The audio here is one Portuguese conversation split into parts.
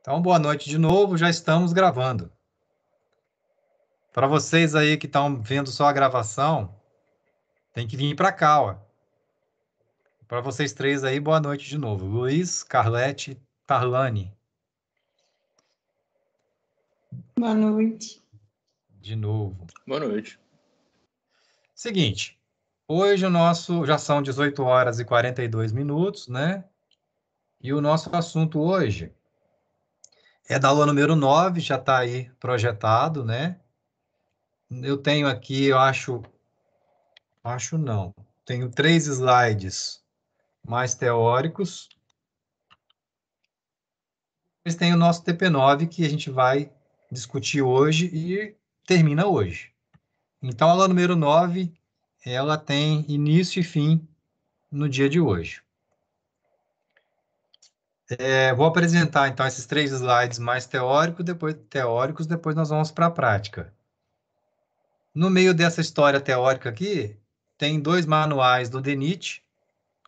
Então, boa noite de novo, já estamos gravando. Para vocês aí que estão vendo só a gravação, tem que vir para cá, ó. Para vocês três aí, boa noite de novo. Luiz, Carlete, Tarlane, Boa noite. de novo. Boa noite. Seguinte, hoje o nosso, já são 18 horas e 42 minutos, né? E o nosso assunto hoje é da aula número 9, já está aí projetado, né? Eu tenho aqui, eu acho não, tenho 3 slides mais teóricos. Depois tem o nosso TP9, que a gente vai discutir hoje e termina hoje. Então, a aula número 9, ela tem início e fim no dia de hoje. Vou apresentar, então, esses 3 slides mais teóricos, depois nós vamos para a prática. No meio dessa história teórica aqui, tem 2 manuais do DENIT,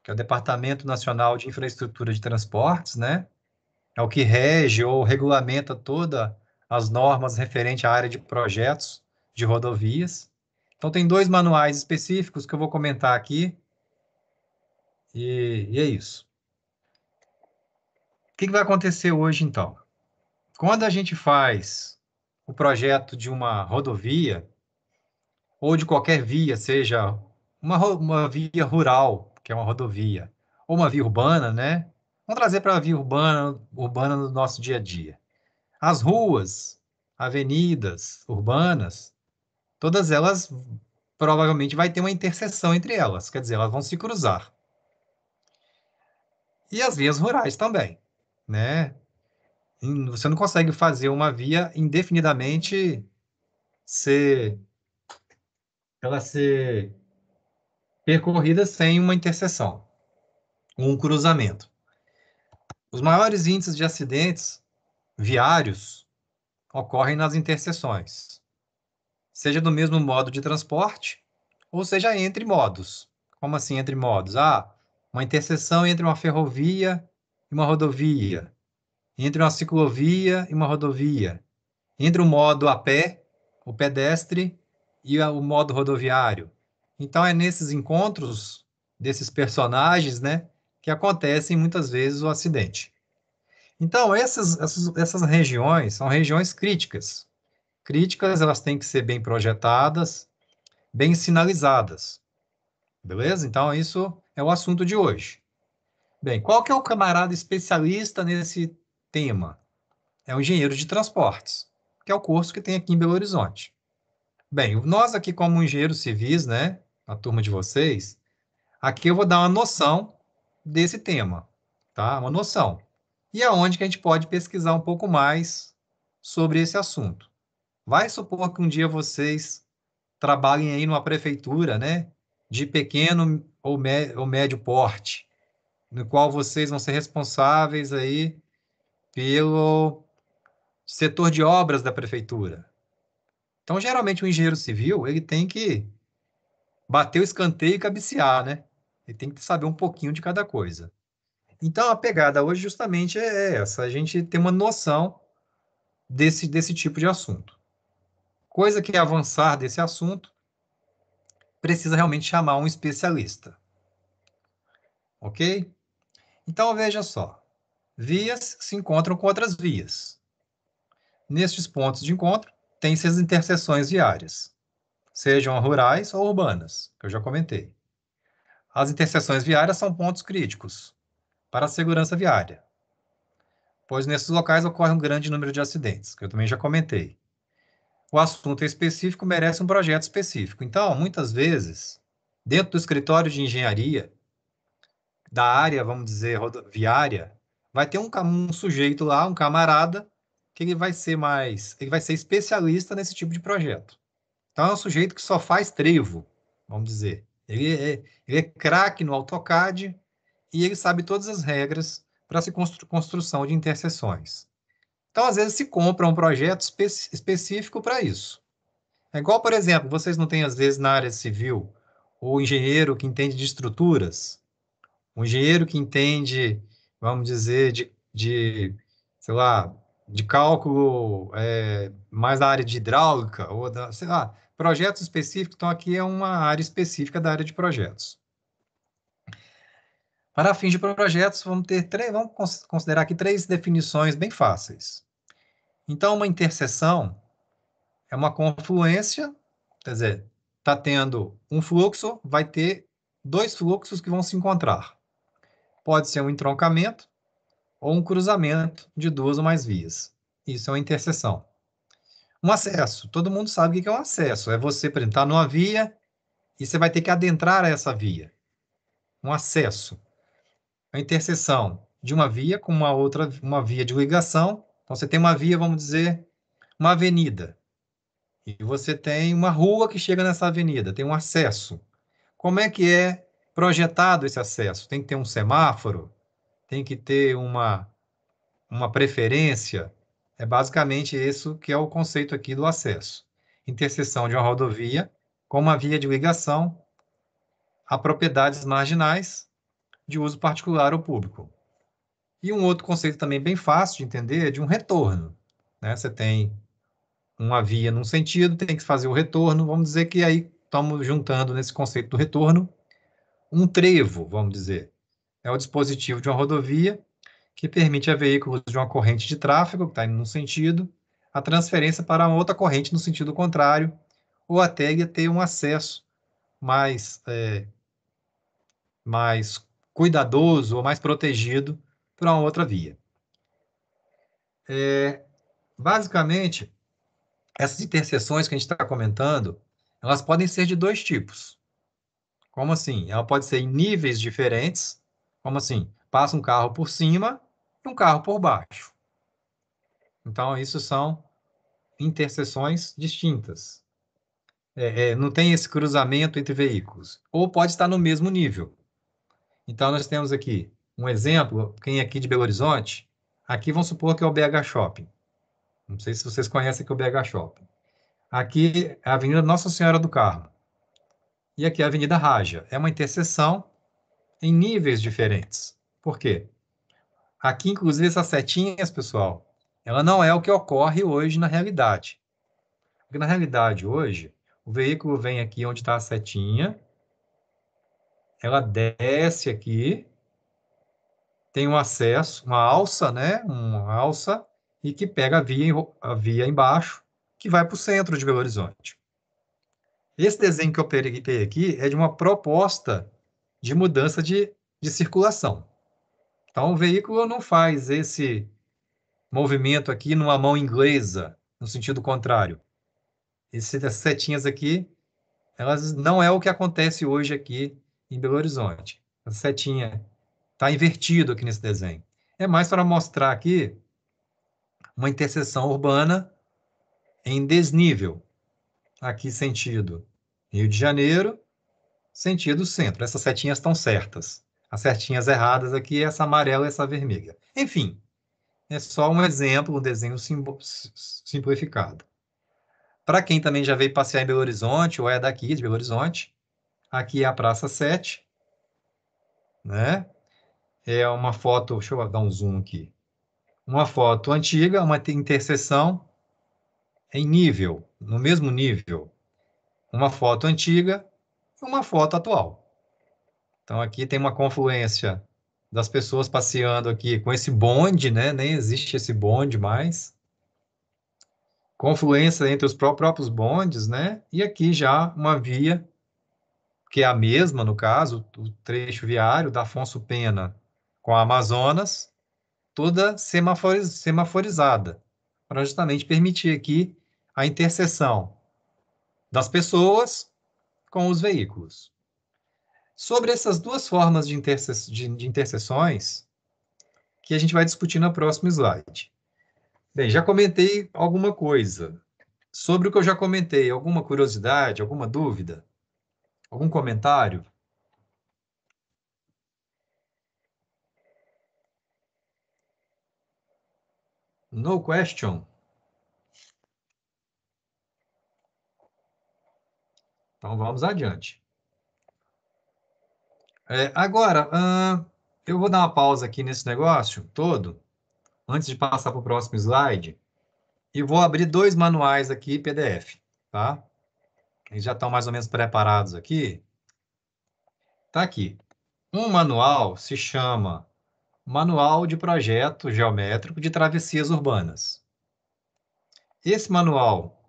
que é o Departamento Nacional de Infraestrutura de Transportes, né? É o que rege ou regulamenta todas as normas referentes à área de projetos de rodovias. Então, tem 2 manuais específicos que eu vou comentar aqui, e é isso. O que vai acontecer hoje, então? Quando a gente faz o projeto de uma rodovia, ou de qualquer via, seja uma via rural, que é uma rodovia, ou uma via urbana, né? Vamos trazer para a via urbana no nosso dia a dia. As ruas, avenidas urbanas, todas elas provavelmente vai ter uma interseção entre elas, quer dizer, elas vão se cruzar. E as vias rurais também, né? Você não consegue fazer uma via indefinidamente ela ser percorrida sem uma interseção, um cruzamento. Os maiores índices de acidentes viários ocorrem nas interseções, seja do mesmo modo de transporte, ou seja entre modos. Como assim entre modos? Uma interseção entre uma ferrovia e uma rodovia, entre uma ciclovia e uma rodovia, entre o modo a pé, o pedestre, e o modo rodoviário. Então, é nesses encontros desses personagens, né, que acontecem muitas vezes o acidente. Então, essas regiões são regiões críticas. Críticas, elas têm que ser bem projetadas, bem sinalizadas. Beleza? Então, isso é o assunto de hoje. Bem, qual que é o camarada especialista nesse tema? É o engenheiro de transportes, que é o curso que tem aqui em Belo Horizonte. Bem, nós aqui como engenheiros civis, né, a turma de vocês, aqui eu vou dar uma noção desse tema, tá? Uma noção. E aonde que a gente pode pesquisar um pouco mais sobre esse assunto. Vai supor que um dia vocês trabalhem aí numa prefeitura, né, de pequeno ou médio porte, no qual vocês vão ser responsáveis aí pelo setor de obras da prefeitura. Então, geralmente, o engenheiro civil, ele tem que bater o escanteio e cabecear, né? Ele tem que saber um pouquinho de cada coisa. Então, a pegada hoje justamente é essa, a gente ter uma noção desse tipo de assunto. Coisa que avançar desse assunto precisa realmente chamar um especialista. Ok? Então, veja só. Vias se encontram com outras vias. Nestes pontos de encontro, tem-se as interseções viárias, sejam rurais ou urbanas, que eu já comentei. As interseções viárias são pontos críticos para a segurança viária, pois nesses locais ocorre um grande número de acidentes, que eu também já comentei. O assunto específico merece um projeto específico. Então, muitas vezes, dentro do escritório de engenharia, da área, vamos dizer, rodoviária, vai ter um sujeito lá, um camarada, que ele vai ser especialista nesse tipo de projeto. Então, é um sujeito que só faz trevo, vamos dizer. Ele é craque no AutoCAD e ele sabe todas as regras para se construção de interseções. Então, às vezes, se compra um projeto específico para isso. É igual, por exemplo, vocês não têm, às vezes, na área civil, o engenheiro que entende de estruturas, o engenheiro que entende, vamos dizer, sei lá, de cálculo, mais da área de hidráulica, ou da, sei lá, projetos específicos, então aqui é uma área específica da área de projetos. Para fins de projetos, vamos considerar aqui três definições bem fáceis. Então, uma interseção é uma confluência, quer dizer, está tendo um fluxo, vai ter dois fluxos que vão se encontrar. Pode ser um entroncamento ou um cruzamento de duas ou mais vias. Isso é uma interseção. Um acesso, todo mundo sabe o que é um acesso. É você, por exemplo, estar numa via e você vai ter que adentrar essa via. Um acesso. A interseção de uma via com uma outra, uma via de ligação. Então, você tem uma via, vamos dizer, uma avenida. E você tem uma rua que chega nessa avenida, tem um acesso. Como é que é projetado esse acesso? Tem que ter um semáforo? Tem que ter uma preferência? É basicamente isso que é o conceito aqui do acesso. Interseção de uma rodovia com uma via de ligação a propriedades marginais de uso particular ou público. E um outro conceito também bem fácil de entender é de um retorno, né? Você tem uma via num sentido, tem que fazer o retorno. Vamos dizer que aí estamos juntando nesse conceito do retorno um trevo, vamos dizer. É o dispositivo de uma rodovia que permite a veículos de uma corrente de tráfego, que está indo num sentido, a transferência para uma outra corrente no sentido contrário, ou até ter um acesso mais, mais cuidadoso ou mais protegido para uma outra via. Basicamente, essas interseções que a gente está comentando, elas podem ser de dois tipos. Como assim? Ela pode ser em níveis diferentes, como assim? Passa um carro por cima e um carro por baixo. Então, isso são interseções distintas. Não tem esse cruzamento entre veículos. Ou pode estar no mesmo nível. Então, nós temos aqui um exemplo, quem é aqui de Belo Horizonte, aqui vamos supor que é o BH Shopping. Não sei se vocês conhecem aqui o BH Shopping. Aqui é a Avenida Nossa Senhora do Carmo. E aqui é a Avenida Raja. É uma interseção em níveis diferentes. Por quê? Aqui, inclusive, essas setinhas, pessoal, ela não é o que ocorre hoje na realidade. Porque na realidade, hoje, o veículo vem aqui onde está a setinha, ela desce aqui, tem um acesso, uma alça, né? Uma alça, e que pega a via embaixo, que vai para o centro de Belo Horizonte. Esse desenho que eu peguei aqui é de uma proposta de mudança de circulação. Então, o veículo não faz esse movimento aqui numa mão inglesa, no sentido contrário. Essas setinhas aqui, elas não é o que acontece hoje aqui em Belo Horizonte. A setinha está invertido aqui nesse desenho. É mais para mostrar aqui uma interseção urbana em desnível. Aqui sentido Rio de Janeiro, sentido centro. Essas setinhas estão certas. As setinhas erradas aqui, essa amarela e essa vermelha. Enfim, é só um exemplo, um desenho simplificado. Para quem também já veio passear em Belo Horizonte, ou é daqui de Belo Horizonte, aqui é a Praça 7, né? É uma foto, deixa eu dar um zoom aqui. Uma foto antiga, uma interseção em nível, no mesmo nível. Uma foto antiga e uma foto atual. Então aqui tem uma confluência das pessoas passeando aqui com esse bonde, né? Nem existe esse bonde mais. Confluência entre os próprios bondes, né? E aqui já uma via que é a mesma, no caso, o trecho viário da Afonso Pena com a Amazonas, toda semaforizada, para justamente permitir aqui a interseção das pessoas com os veículos. Sobre essas duas formas de interseções, que a gente vai discutir no próximo slide. Bem, já comentei alguma coisa. Sobre o que eu já comentei, alguma curiosidade, alguma dúvida? Algum comentário? No question? Então vamos adiante. Agora, eu vou dar uma pausa aqui nesse negócio todo antes de passar para o próximo slide, e vou abrir dois manuais aqui PDF, tá? Eles já estão mais ou menos preparados aqui. Tá aqui. Um manual se chama Manual de Projeto Geométrico de Travessias Urbanas. Esse manual,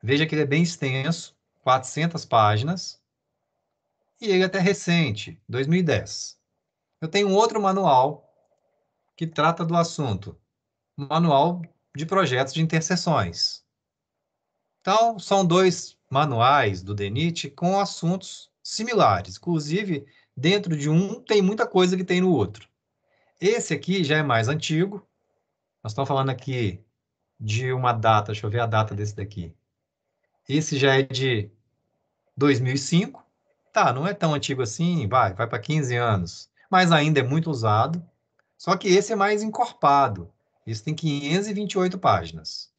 veja que ele é bem extenso, 400 páginas, e ele é até recente, 2010. Eu tenho um outro manual que trata do assunto, Manual de Projetos de Interseções. Então, são dois manuais do DENIT com assuntos similares. Inclusive, dentro de um tem muita coisa que tem no outro. Esse aqui já é mais antigo. Nós estamos falando aqui de uma data, deixa eu ver a data desse daqui. Esse já é de 2005. Tá, não é tão antigo assim, vai para 15 anos. Mas ainda é muito usado. Só que esse é mais encorpado. Esse tem 528 páginas.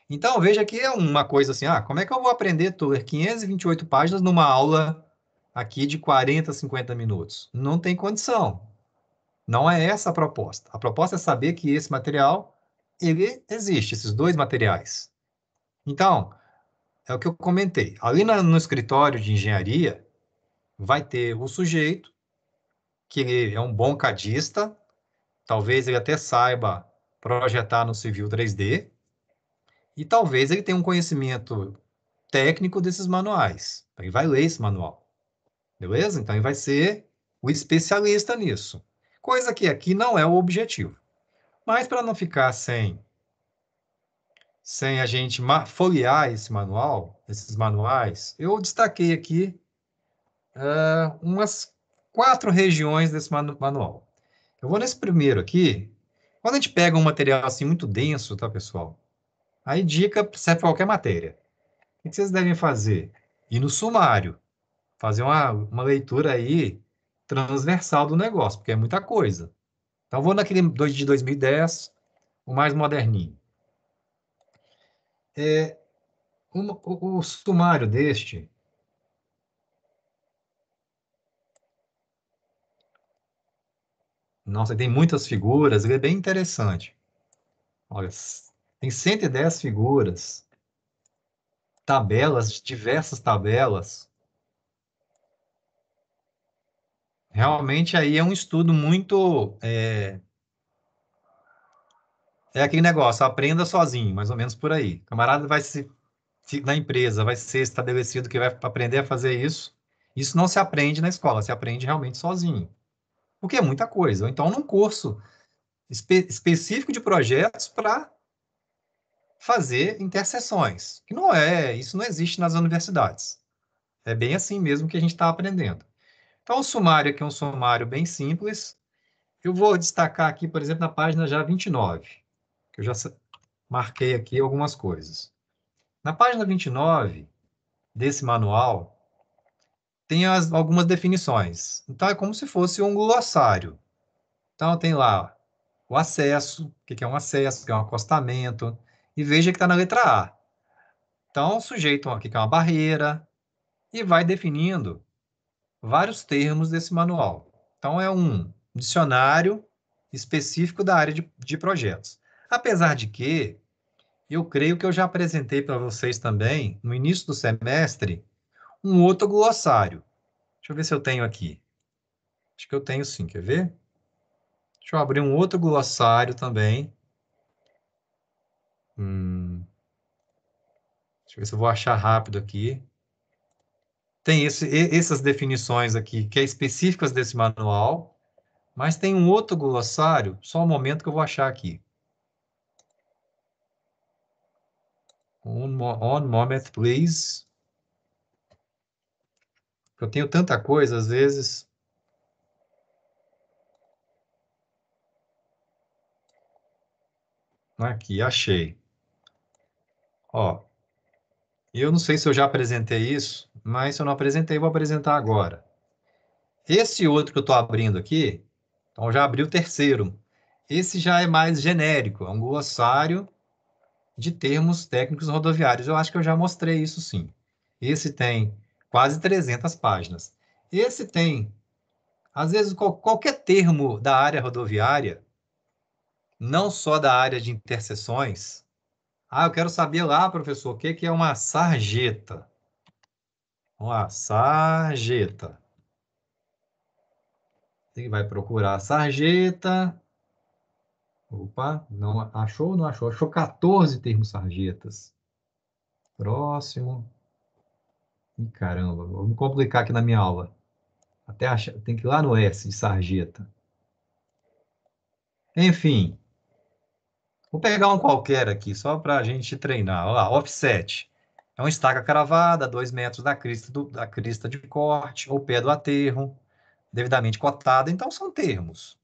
Então, veja que é uma coisa assim, como é que eu vou aprender a ler 528 páginas numa aula aqui de 40, 50 minutos? Não tem condição. Não é essa a proposta. A proposta é saber que esse material, ele existe, esses dois materiais. Então, é o que eu comentei. Ali no escritório de engenharia, vai ter o sujeito, que ele é um bom cadista, talvez ele até saiba projetar no Civil 3D, e talvez ele tenha um conhecimento técnico desses manuais. Então, ele vai ler esse manual, beleza? Então, ele vai ser o especialista nisso. Coisa que aqui não é o objetivo. Mas para não ficar sem a gente folhear esse manual, esses manuais, eu destaquei aqui umas 4 regiões desse manual. Eu vou nesse primeiro aqui. Quando a gente pega um material assim muito denso, tá, pessoal? Aí dica serve para qualquer matéria. O que vocês devem fazer? Ir no sumário, fazer uma leitura aí transversal do negócio, porque é muita coisa. Então, vou naquele de 2010, o mais moderninho. O sumário deste, nossa, tem muitas figuras, ele é bem interessante. Olha, tem 110 figuras, tabelas, diversas tabelas. Realmente aí é um estudo muito. É aquele negócio, aprenda sozinho, mais ou menos por aí. O camarada na empresa, vai ser estabelecido que vai aprender a fazer isso. Isso não se aprende na escola, se aprende realmente sozinho. Porque é muita coisa. Ou então, num curso específico de projetos para fazer interseções. Que não é, isso não existe nas universidades. É bem assim mesmo que a gente está aprendendo. Então, o sumário aqui é um sumário bem simples. Eu vou destacar aqui, por exemplo, na página já 29, que eu já marquei aqui algumas coisas. Na página 29 desse manual, tem algumas definições. Então, é como se fosse um glossário. Então, tem lá o acesso, o que é um acesso, o que é um acostamento, e veja que está na letra A. Então, o sujeito aqui que é uma barreira, e vai definindo vários termos desse manual. Então, é um dicionário específico da área de projetos. Apesar de que, eu creio que eu já apresentei para vocês também, no início do semestre, um outro glossário. Deixa eu ver se eu tenho aqui. Acho que eu tenho sim, quer ver? Deixa eu abrir um outro glossário também. Deixa eu ver se eu vou achar rápido aqui. Tem essas definições aqui, que é específicas desse manual, mas tem um outro glossário, só um momento que eu vou achar aqui. One moment, please. Eu tenho tanta coisa, às vezes. Aqui, achei. Ó, eu não sei se eu já apresentei isso, mas se eu não apresentei, eu vou apresentar agora. Esse outro que eu estou abrindo aqui, então eu já abri o terceiro. Esse já é mais genérico, é um glossário de termos técnicos rodoviários. Eu acho que eu já mostrei isso sim. Esse tem quase 300 páginas. Esse tem, às vezes, qualquer termo da área rodoviária, não só da área de interseções. Ah, eu quero saber lá, professor, o que que é uma sarjeta? Vamos lá, sarjeta. Você vai procurar sarjeta. Opa, não achou ou não achou? Achou 14 termos sarjetas. Próximo. Ih, caramba, vou me complicar aqui na minha aula. Até achar, tem que ir lá no S de sarjeta. Enfim, vou pegar um qualquer aqui, só para a gente treinar. Olha lá, offset. É uma estaca cravada, 2 metros da crista de corte, ou pé do aterro, devidamente cotada. Então, são termos.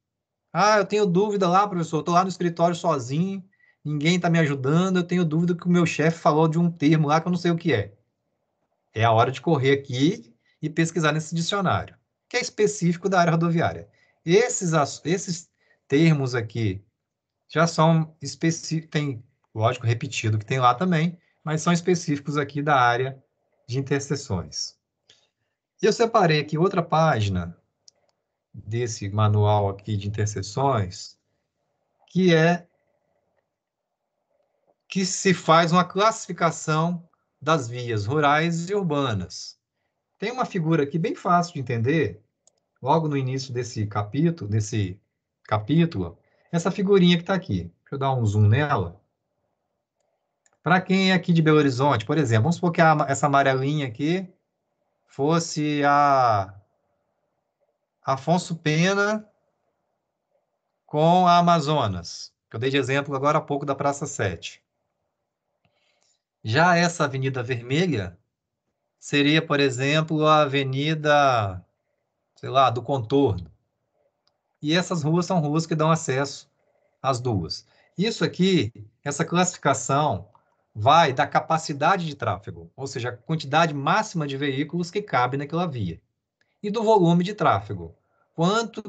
Ah, eu tenho dúvida lá, professor. Estou lá no escritório sozinho, ninguém está me ajudando. Eu tenho dúvida que o meu chefe falou de um termo lá que eu não sei o que é. É a hora de correr aqui e pesquisar nesse dicionário, que é específico da área rodoviária. Esses termos aqui já são específicos, tem, lógico, repetido que tem lá também, mas são específicos aqui da área de interseções. E eu separei aqui outra página desse manual aqui de interseções, que é que se faz uma classificação das vias rurais e urbanas. Tem uma figura aqui bem fácil de entender, logo no início desse capítulo, essa figurinha que está aqui. Deixa eu dar um zoom nela. Para quem é aqui de Belo Horizonte, por exemplo, vamos supor que essa amarelinha aqui fosse a Afonso Pena com a Amazonas, que eu dei de exemplo agora há pouco da Praça 7. Já essa Avenida Vermelha seria, por exemplo, a Avenida, sei lá, do Contorno. E essas ruas são ruas que dão acesso às duas. Isso aqui, essa classificação, vai da capacidade de tráfego, ou seja, a quantidade máxima de veículos que cabe naquela via, e do volume de tráfego. Quanto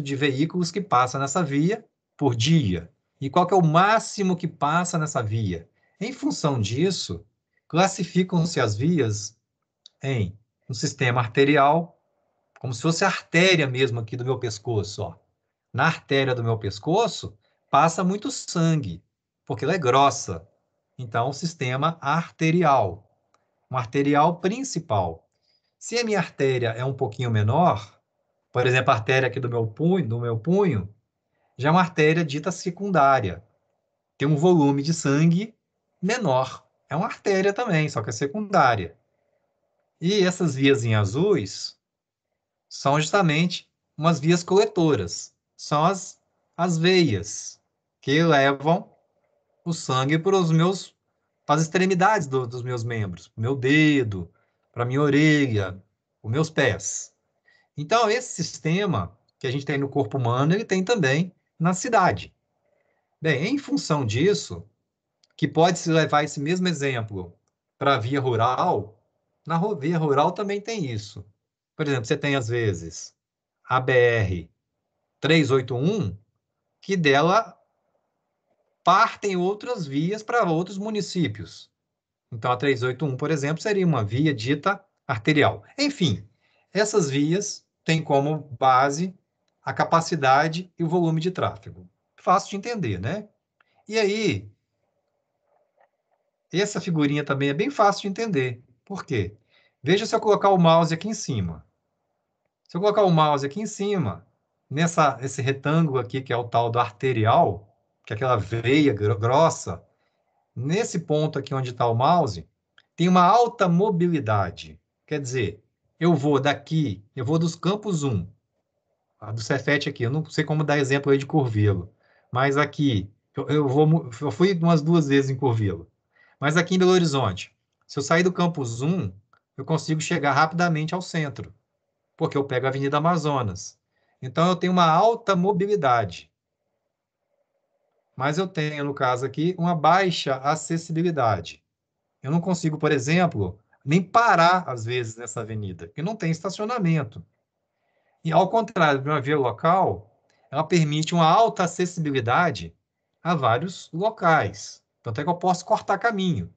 de veículos que passa nessa via por dia? E qual que é o máximo que passa nessa via? Em função disso, classificam-se as vias em um sistema arterial, como se fosse a artéria mesmo aqui do meu pescoço, ó. Na artéria do meu pescoço passa muito sangue, porque ela é grossa. Então, o sistema arterial, um arterial principal. Se a minha artéria é um pouquinho menor, por exemplo, a artéria aqui do meu punho, já é uma artéria dita secundária. Tem um volume de sangue menor. É uma artéria também, só que é secundária. E essas vias em azuis são justamente umas vias coletoras. São as veias que levam o sangue para as extremidades dos meus membros, para o meu dedo, para a minha orelha, os meus pés. Então, esse sistema que a gente tem no corpo humano, ele tem também na cidade. Bem, em função disso, que pode-se levar esse mesmo exemplo para a via rural, via rural também tem isso. Por exemplo, você tem, às vezes, a BR 381, que dela partem outras vias para outros municípios. Então, a 381, por exemplo, seria uma via dita arterial. Enfim, essas vias têm como base a capacidade e o volume de tráfego. Fácil de entender, né? E aí, essa figurinha também é bem fácil de entender. Por quê? Veja se eu colocar o mouse aqui em cima. Se eu colocar o mouse aqui em cima, esse retângulo aqui, que é o tal do arterial, que é aquela veia grossa, nesse ponto aqui onde está o mouse, tem uma alta mobilidade. Quer dizer, eu vou dos campos 1, a do Cefet aqui, eu não sei como dar exemplo aí de Curvelo, mas aqui, eu fui umas 2 vezes em Curvelo, mas aqui em Belo Horizonte, se eu sair do campus 1, eu consigo chegar rapidamente ao centro, porque eu pego a Avenida Amazonas. Então, eu tenho uma alta mobilidade, mas eu tenho, no caso aqui, uma baixa acessibilidade. Eu não consigo, por exemplo, nem parar, às vezes, nessa avenida, porque não tem estacionamento. E, ao contrário de uma via local, ela permite uma alta acessibilidade a vários locais. Tanto é que eu posso cortar caminho.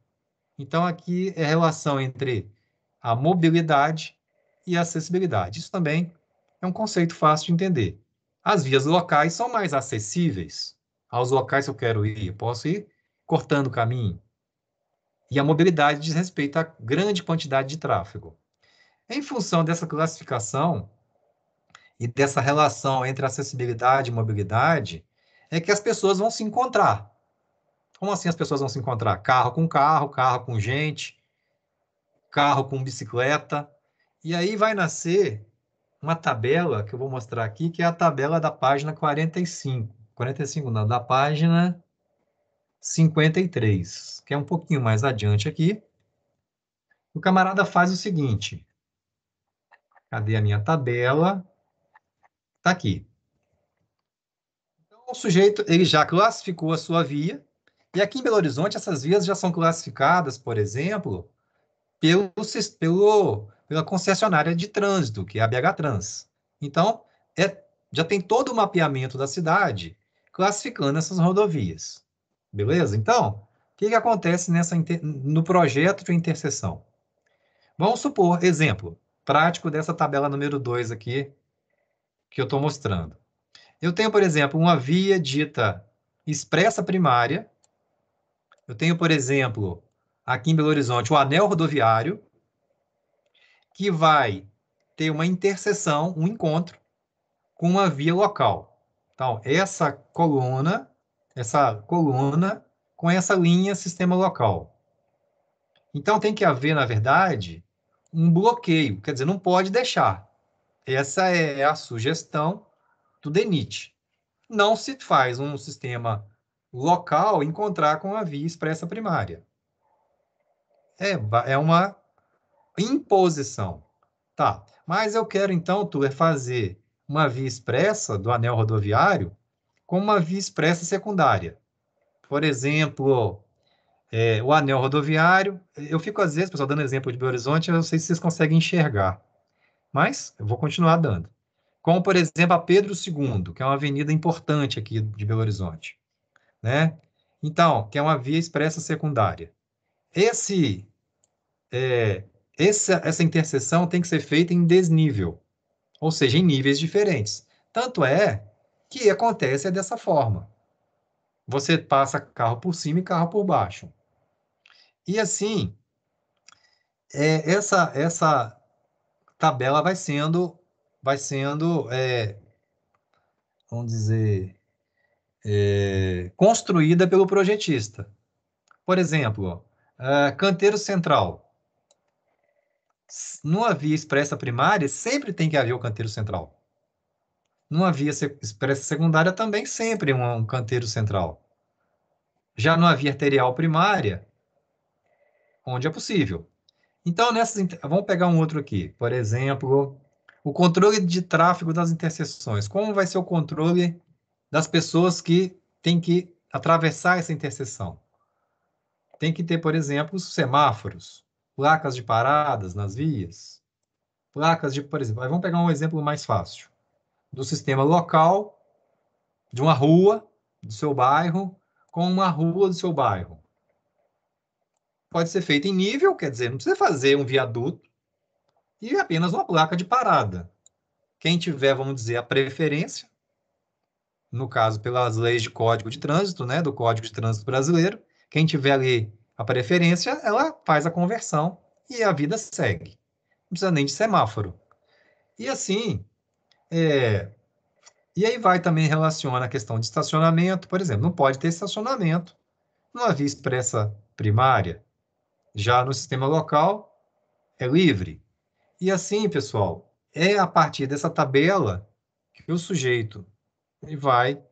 Então, aqui é a relação entre a mobilidade e a acessibilidade. Isso também é um conceito fácil de entender. As vias locais são mais acessíveis aos locais que eu quero ir. Eu posso ir cortando o caminho. E a mobilidade diz respeito a grande quantidade de tráfego. Em função dessa classificação e dessa relação entre acessibilidade e mobilidade, é que as pessoas vão se encontrar. Como assim as pessoas vão se encontrar? Carro, carro com gente, carro com bicicleta. E aí vai nascer uma tabela que eu vou mostrar aqui, que é a tabela da página 45. 45 não, da página 53, que é um pouquinho mais adiante aqui. O camarada faz o seguinte. Cadê a minha tabela? Está aqui. Então, o sujeito ele já classificou a sua via, e aqui em Belo Horizonte essas vias já são classificadas, por exemplo, pela concessionária de trânsito, que é a BH Trans. Então, já tem todo o mapeamento da cidade classificando essas rodovias. Beleza? Então, o que acontece no projeto de interseção? Vamos supor, exemplo prático dessa tabela número 2 aqui, que eu estou mostrando. Eu tenho, por exemplo, uma via dita expressa primária. Eu tenho, por exemplo, aqui em Belo Horizonte, o anel rodoviário, que vai ter uma interseção, um encontro com uma via local. Então, essa coluna com essa linha sistema local. Então, tem que haver, na verdade, um bloqueio, quer dizer, não pode deixar. Essa é a sugestão do DENIT. Não se faz um sistema local encontrar com a via expressa primária. É uma imposição. Tá, mas eu quero então, Tuller, fazer uma via expressa do anel rodoviário com uma via expressa secundária. Por exemplo, o anel rodoviário, eu fico às vezes, pessoal, dando exemplo de Belo Horizonte, eu não sei se vocês conseguem enxergar, mas eu vou continuar dando. Como, por exemplo, a Pedro II, que é uma avenida importante aqui de Belo Horizonte, né? Então, que é uma via expressa secundária. Esse, essa interseção tem que ser feita em desnível, ou seja, em níveis diferentes. Tanto é que acontece dessa forma. Você passa carro por cima e carro por baixo. E assim, essa tabela vai sendo, vamos dizer, construída pelo projetista. Por exemplo, canteiro central. Numa via expressa primária, sempre tem que haver o canteiro central. Numa via expressa secundária, também sempre um canteiro central. Já numa via arterial primária, onde é possível. Então, vamos pegar um outro aqui. Por exemplo, o controle de tráfego das interseções. Como vai ser o controle das pessoas que têm que atravessar essa interseção? Tem que ter, por exemplo, semáforos, placas de paradas nas vias, por exemplo, vamos pegar um exemplo mais fácil. Do sistema local, de uma rua do seu bairro, com uma rua do seu bairro. Pode ser feito em nível, quer dizer, não precisa fazer um viaduto e apenas uma placa de parada. Quem tiver, vamos dizer, a preferência, no caso, pelas leis de Código de Trânsito, né, do Código de Trânsito Brasileiro, quem tiver ali a preferência, ela faz a conversão e a vida segue. Não precisa nem de semáforo. E assim, e aí vai também relaciona a questão de estacionamento, por exemplo, não pode ter estacionamento numa via expressa primária. Já no sistema local, é livre. E assim, pessoal, é a partir dessa tabela que o sujeito ele vai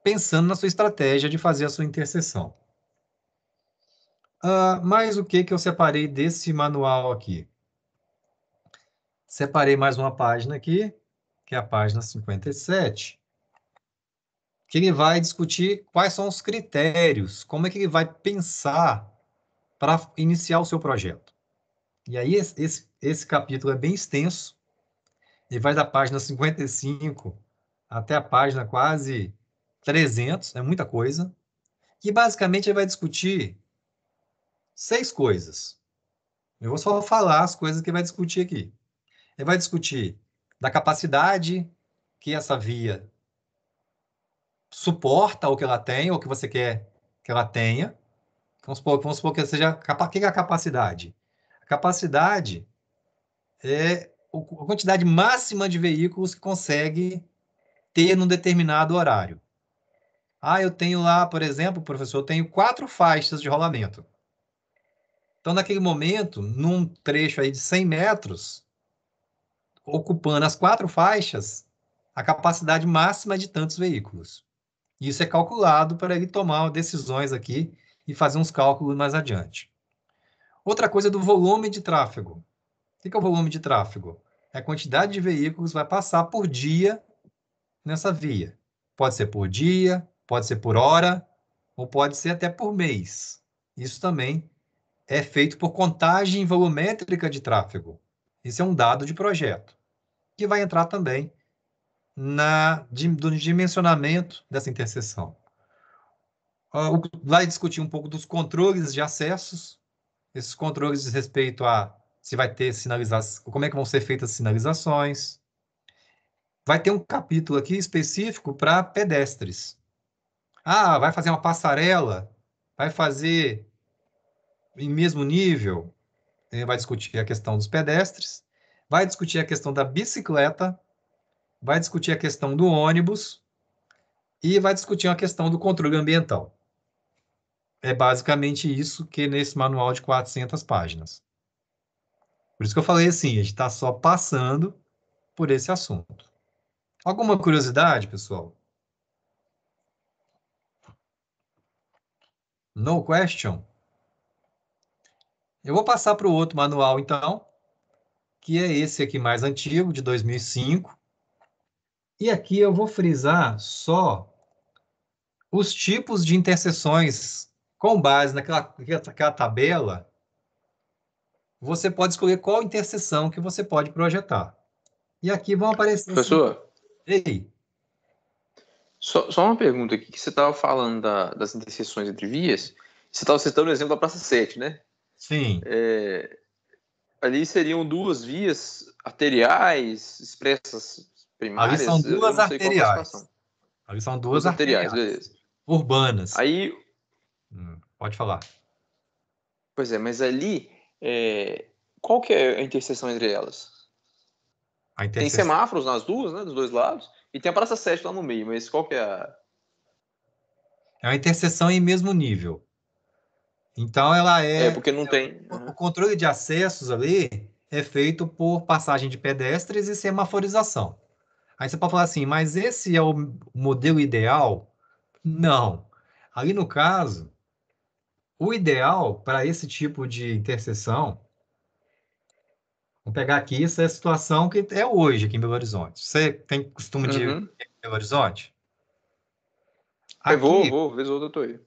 pensando na sua estratégia de fazer a sua interseção. Mas o que que eu separei desse manual aqui? Separei mais uma página aqui, que é a página 57, que ele vai discutir quais são os critérios, como é que ele vai pensar para iniciar o seu projeto. E aí esse capítulo é bem extenso, e vai da página 55 até a página quase 300, é muita coisa. E basicamente ele vai discutir 6 coisas. Eu vou só falar as coisas que ele vai discutir aqui. Ele vai discutir da capacidade que essa via suporta o que ela tem, ou que você quer que ela tenha. Vamos supor que seja... O que é a capacidade? A capacidade é a quantidade máxima de veículos que consegue ter num determinado horário. Ah, eu tenho lá, por exemplo, professor, eu tenho 4 faixas de rolamento. Então, naquele momento, num trecho aí de 100 metros, ocupando as 4 faixas, a capacidade máxima é de tantos veículos. Isso é calculado para ele tomar decisões aqui e fazer uns cálculos mais adiante. Outra coisa é do volume de tráfego. O que é o volume de tráfego? É a quantidade de veículos que vai passar por dia nessa via. Pode ser por dia, pode ser por hora, ou pode ser até por mês. Isso também é feito por contagem volumétrica de tráfego. Isso é um dado de projeto, que vai entrar também no dimensionamento dessa interseção. Vai discutir um pouco dos controles de acessos, esses controles diz respeito a se vai ter sinalização, como é que vão ser feitas as sinalizações. Vai ter um capítulo aqui específico para pedestres. Ah, vai fazer uma passarela, vai fazer em mesmo nível, vai discutir a questão dos pedestres, vai discutir a questão da bicicleta, vai discutir a questão do ônibus e vai discutir a questão do controle ambiental. É basicamente isso que nesse manual de 400 páginas. Por isso que eu falei assim, a gente está só passando por esse assunto. Alguma curiosidade, pessoal? No question? Eu vou passar para o outro manual, então, que é esse aqui mais antigo, de 2005. E aqui eu vou frisar só os tipos de interseções com base naquela tabela. Você pode escolher qual interseção que você pode projetar. E aqui vão aparecer assim. Professor, Ei, só uma pergunta aqui, que você estava falando das interseções entre vias, você estava citando o exemplo da Praça 7, né? sim, Ali seriam duas vias arteriais, expressas ali são primárias, eu duas não sei qual a arteriais. classificação. Ali são duas Duas arteriais, arteriais. beleza. Urbanas. Aí, Pode falar. pois é, mas ali, qual que é a interseção entre elas? A Tem interseção semáforos nas duas, né, dos dois lados, e tem a Praça 7 lá no meio, mas qual que é a... é uma interseção em mesmo nível. Então, ela é. Porque não tem... O controle de acessos ali é feito por passagem de pedestres e semaforização. Aí você pode falar assim, mas esse é o modelo ideal? Não. Ali no caso, o ideal para esse tipo de interseção, vamos pegar aqui, essa é a situação que é hoje aqui em Belo Horizonte. Você tem costume de ir Uhum. em Belo Horizonte? Eu Aqui, vez ou outra eu tô aí.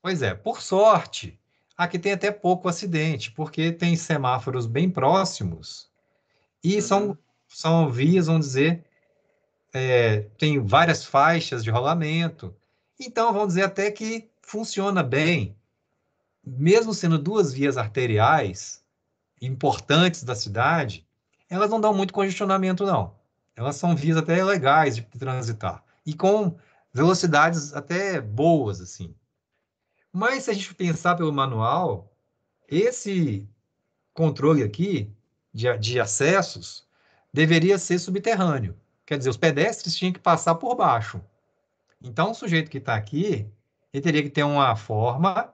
pois é, por sorte, aqui tem até pouco acidente, porque tem semáforos bem próximos e Uhum. são vias, vamos dizer, tem várias faixas de rolamento. Então, vamos dizer até que funciona bem, mesmo sendo duas vias arteriais importantes da cidade, elas não dão muito congestionamento, não. Elas são vias até legais de transitar e com velocidades até boas, assim. Mas se a gente pensar pelo manual, esse controle aqui de acessos deveria ser subterrâneo. Quer dizer, os pedestres tinham que passar por baixo. Então, o sujeito que está aqui, ele teria que ter uma forma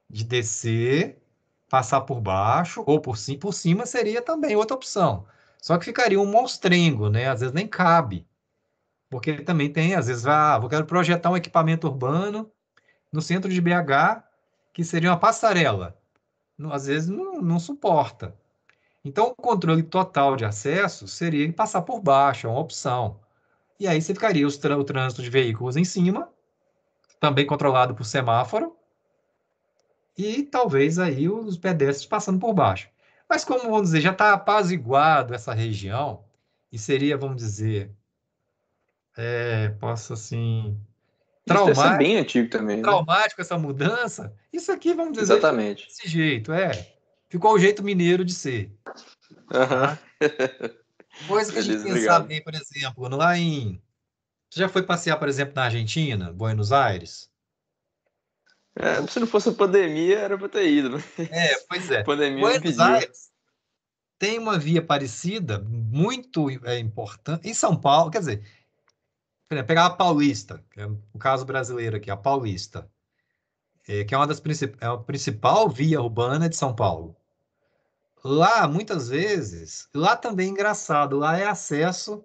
de descer, passar por baixo, ou por cima seria também outra opção. Só que ficaria um monstrengo, né? Às vezes nem cabe. Porque também tem, às vezes, eu quero projetar um equipamento urbano no centro de BH, que seria uma passarela. Às vezes não suporta. Então, o controle total de acesso seria em passar por baixo, é uma opção. E aí você ficaria o trânsito de veículos em cima, também controlado por semáforo, e talvez aí os pedestres passando por baixo. Mas como, vamos dizer, já está apaziguado essa região, e seria, vamos dizer, posso assim, Isso deve ser traumático, bem antigo também, né? traumático essa mudança, isso aqui, vamos dizer, ficou Exatamente. desse jeito, ficou o jeito mineiro de ser, Aham. tá? Coisa que a gente Beleza, pensar obrigado. bem, por exemplo, lá em Você já foi passear, por exemplo, na Argentina, Buenos Aires? Se não fosse a pandemia, era pra ter ido, né? Pois A é. pandemia me Buenos impediu. Aires tem uma via parecida, muito importante. Em São Paulo, quer dizer, por exemplo, pegar a Paulista, que é o caso brasileiro aqui, a Paulista, que é uma das é a principal via urbana de São Paulo. Lá, muitas vezes, lá também é engraçado, lá é acesso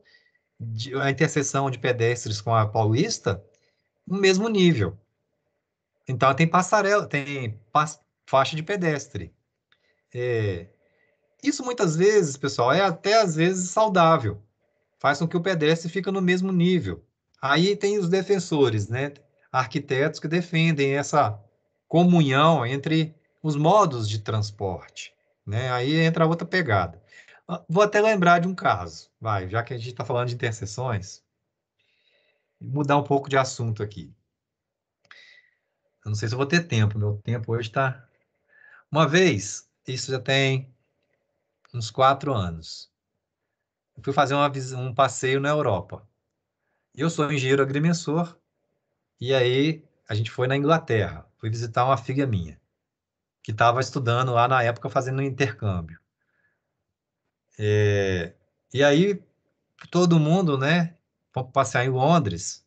a interseção de pedestres com a Paulista no mesmo nível. Então, tem passarela, tem faixa de pedestre. É, isso muitas vezes, pessoal, é até às vezes saudável. Faz com que o pedestre fique no mesmo nível. Aí tem os defensores, né? Arquitetos que defendem essa comunhão entre os modos de transporte, né? Aí entra outra pegada. Vou até lembrar de um caso, vai, já que a gente está falando de interseções, mudar um pouco de assunto aqui. Eu não sei se eu vou ter tempo, meu tempo hoje está. Uma vez, isso já tem uns 4 anos, eu fui fazer um passeio na Europa. Eu sou engenheiro agrimensor. E aí a gente foi na Inglaterra, fui visitar uma filha minha, que estava estudando lá na época fazendo um intercâmbio. E aí todo mundo, né, foi passear em Londres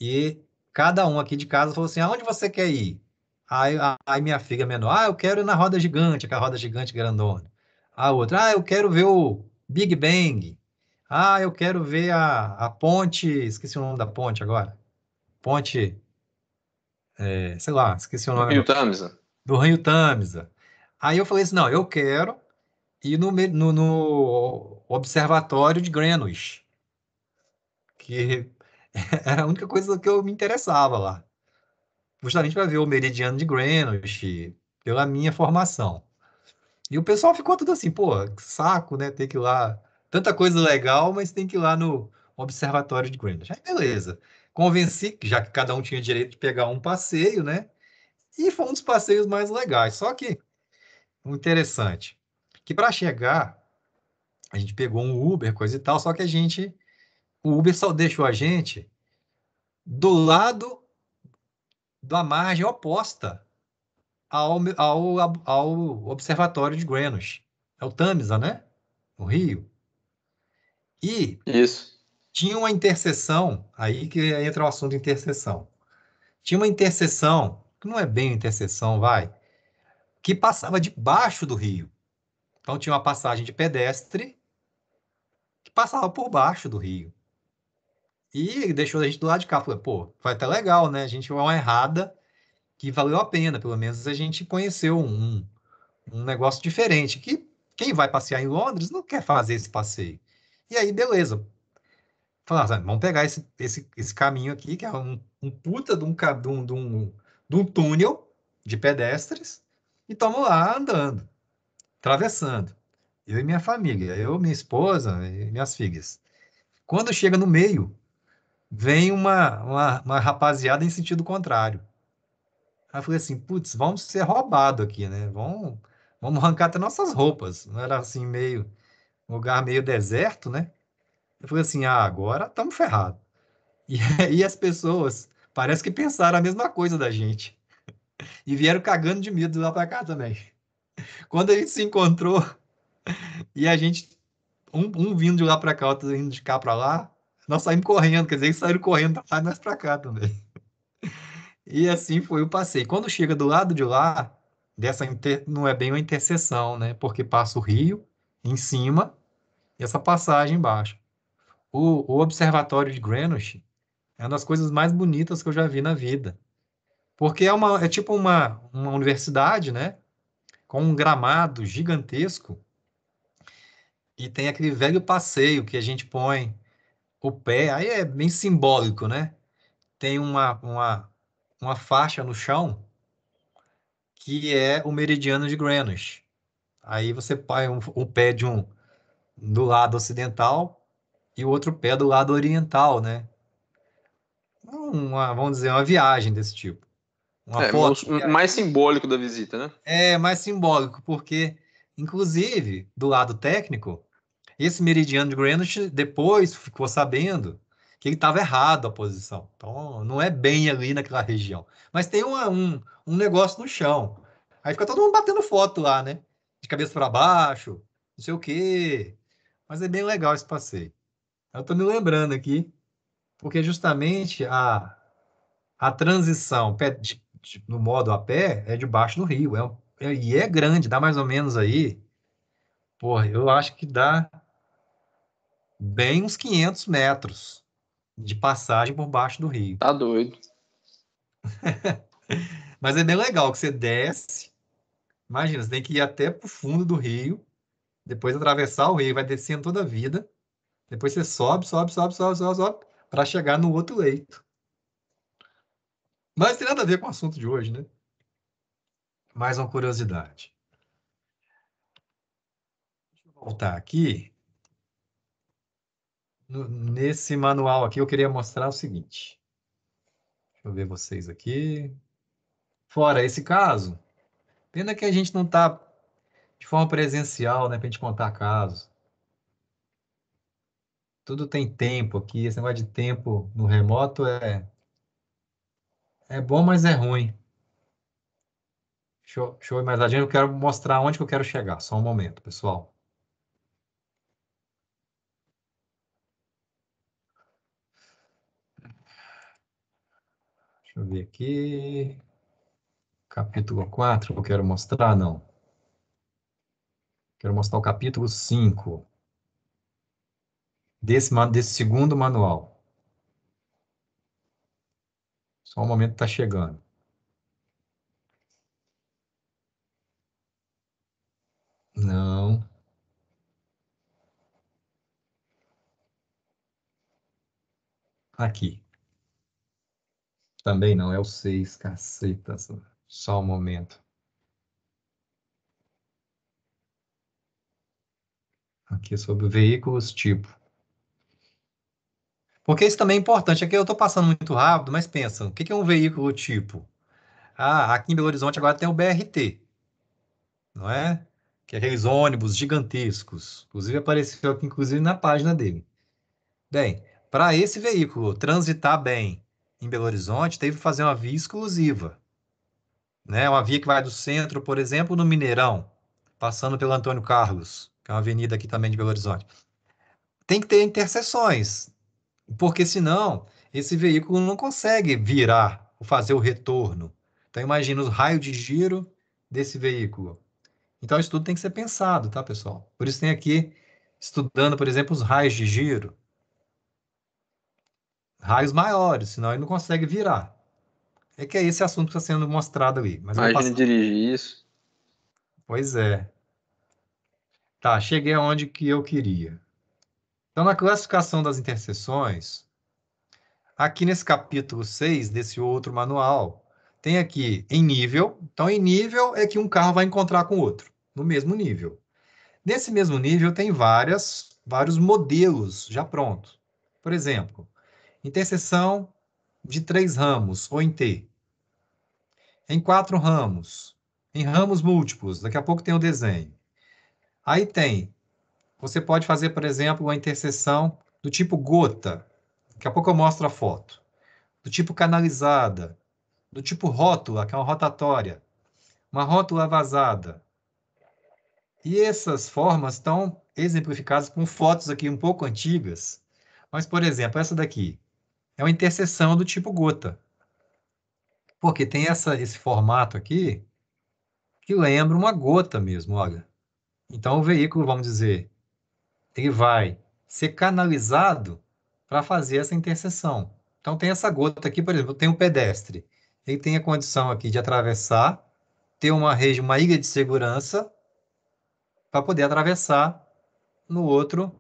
e cada um aqui de casa falou assim, aonde você quer ir? Aí minha filha menor, eu quero ir na roda gigante, aquela roda gigante grandona. A outra, eu quero ver o Big Bang. Eu quero ver a ponte, esqueci o nome da ponte agora. Ponte, sei lá, esqueci o nome Rio agora. Tamisa. Do Rio Tamisa. Aí eu falei assim, não, eu quero ir no Observatório de Greenwich, que era a única coisa que eu me interessava lá, justamente para ver o meridiano de Greenwich, pela minha formação. E o pessoal ficou tudo assim, pô, que saco, né, ter que ir lá, tanta coisa legal, mas tem que ir lá no Observatório de Greenwich. Aí beleza, convenci, já que cada um tinha direito de pegar um passeio, né, e foi um dos passeios mais legais, só que o interessante, que para chegar, a gente pegou um Uber, coisa e tal, só que o Uber só deixou a gente do lado da margem oposta ao Observatório de Greenwich. É o Tamisa, né? O Rio. E Isso. tinha uma interseção, aí que entra o assunto interseção. Tinha uma interseção, que não é bem interseção, vai, que passava debaixo do rio. Então tinha uma passagem de pedestre que passava por baixo do rio. E deixou a gente do lado de cá. Falei, pô, foi até legal, né? A gente foi uma errada que valeu a pena. Pelo menos a gente conheceu um negócio diferente. Que quem vai passear em Londres não quer fazer esse passeio. E aí, beleza. Falaram, vamos pegar esse caminho aqui, que é um puta de um túnel de pedestres, e estamos lá andando, atravessando. Eu e minha família, eu, minha esposa e minhas filhas. Quando chega no meio, vem uma rapaziada em sentido contrário. Aí eu falei assim, putz, vamos ser roubados aqui, né? Vamos arrancar até nossas roupas. Não era assim, um lugar meio deserto, né? Eu falei assim, agora estamos ferrados. E aí as pessoas parece que pensaram a mesma coisa da gente. E vieram cagando de medo de lá para cá também. Quando a gente se encontrou e a gente, um vindo de lá para cá, outro indo de cá para lá, nós saímos correndo, quer dizer, eles saíram correndo para nós para cá também. E assim foi o passeio. Quando chega do lado de lá, não é bem uma interseção, né? Porque passa o rio em cima e essa passagem embaixo. O Observatório de Greenwich é uma das coisas mais bonitas que eu já vi na vida. Porque é tipo uma universidade, né? Com um gramado gigantesco e tem aquele velho passeio que a gente põe o pé, aí é bem simbólico, né? Tem uma faixa no chão que é o meridiano de Greenwich. Aí você põe o pé do lado ocidental e o outro pé do lado oriental, né? Vamos dizer, uma viagem desse tipo. Uma foto. O mais simbólico da visita, né? É mais simbólico, porque, inclusive, do lado técnico, esse meridiano de Greenwich, depois ficou sabendo que ele estava errado a posição. Então, não é bem ali naquela região. Mas tem um negócio no chão. Aí fica todo mundo batendo foto lá, né? De cabeça para baixo, não sei o quê. Mas é bem legal esse passeio. Eu estou me lembrando aqui, porque justamente a transição no modo a pé é debaixo do rio. E é grande, dá mais ou menos aí. Porra, eu acho que dá bem uns 500 metros de passagem por baixo do rio. Tá doido. Mas é bem legal que você desce. Imagina, você tem que ir até pro fundo do rio, depois atravessar o rio, vai descendo toda a vida. Depois você sobe, sobe, sobe, sobe, sobe, sobe, para chegar no outro leito. Mas tem nada a ver com o assunto de hoje, né? Mais uma curiosidade. Deixa eu voltar aqui. Nesse manual aqui, eu queria mostrar o seguinte. Deixa eu ver vocês aqui. Fora esse caso, pena que a gente não está de forma presencial, né, para a gente contar casos. Tudo tem tempo aqui. Esse negócio de tempo no remoto é bom, mas é ruim. Deixa eu ir mais adiante. Eu quero mostrar onde que eu quero chegar. Só um momento, pessoal. Deixa eu ver aqui. Capítulo 4, eu quero mostrar, não. Quero mostrar o capítulo 5 desse segundo manual. Só um momento está chegando. Não. Aqui. Também não, é o 6, caceta. Só um momento. Aqui é sobre veículos tipo. Porque isso também é importante. Aqui eu estou passando muito rápido, mas pensa, o que que é um veículo tipo? Ah, aqui em Belo Horizonte agora tem o BRT, não é? Que é aqueles ônibus gigantescos. Inclusive apareceu aqui, inclusive, na página dele. Bem, para esse veículo transitar bem em Belo Horizonte, teve que fazer uma via exclusiva, né? Uma via que vai do centro, por exemplo, no Mineirão, passando pelo Antônio Carlos, que é uma avenida aqui também de Belo Horizonte. Tem que ter interseções, porque senão esse veículo não consegue virar ou fazer o retorno. Então imagina os raios de giro desse veículo. Então isso tudo tem que ser pensado, tá, pessoal? Por isso tem aqui estudando, por exemplo, os raios de giro, raios maiores, senão ele não consegue virar. É que é esse assunto que está sendo mostrado ali, mas eu vou Imagina passar. dirigir isso. Pois é. Tá, cheguei aonde que eu queria. Então, na classificação das interseções, aqui nesse capítulo 6 desse outro manual, tem aqui em nível. Então, em nível é que um carro vai encontrar com o outro, no mesmo nível. Nesse mesmo nível tem vários modelos já prontos. Por exemplo, interseção de 3 ramos, ou em T. Em 4 ramos, em ramos múltiplos. Daqui a pouco tem o desenho. Aí você pode fazer, por exemplo, uma interseção do tipo gota. Daqui a pouco eu mostro a foto. Do tipo canalizada, do tipo rótula, que é uma rotatória, uma rótula vazada. E essas formas estão exemplificadas com fotos aqui um pouco antigas. Mas, por exemplo, essa daqui é uma interseção do tipo gota, porque tem esse formato aqui que lembra uma gota mesmo, olha. Então, o veículo, vamos dizer, ele vai ser canalizado para fazer essa interseção. Então, tem essa gota aqui, por exemplo, tem um pedestre. Ele tem a condição aqui de atravessar, ter uma ilha de segurança para poder atravessar no outro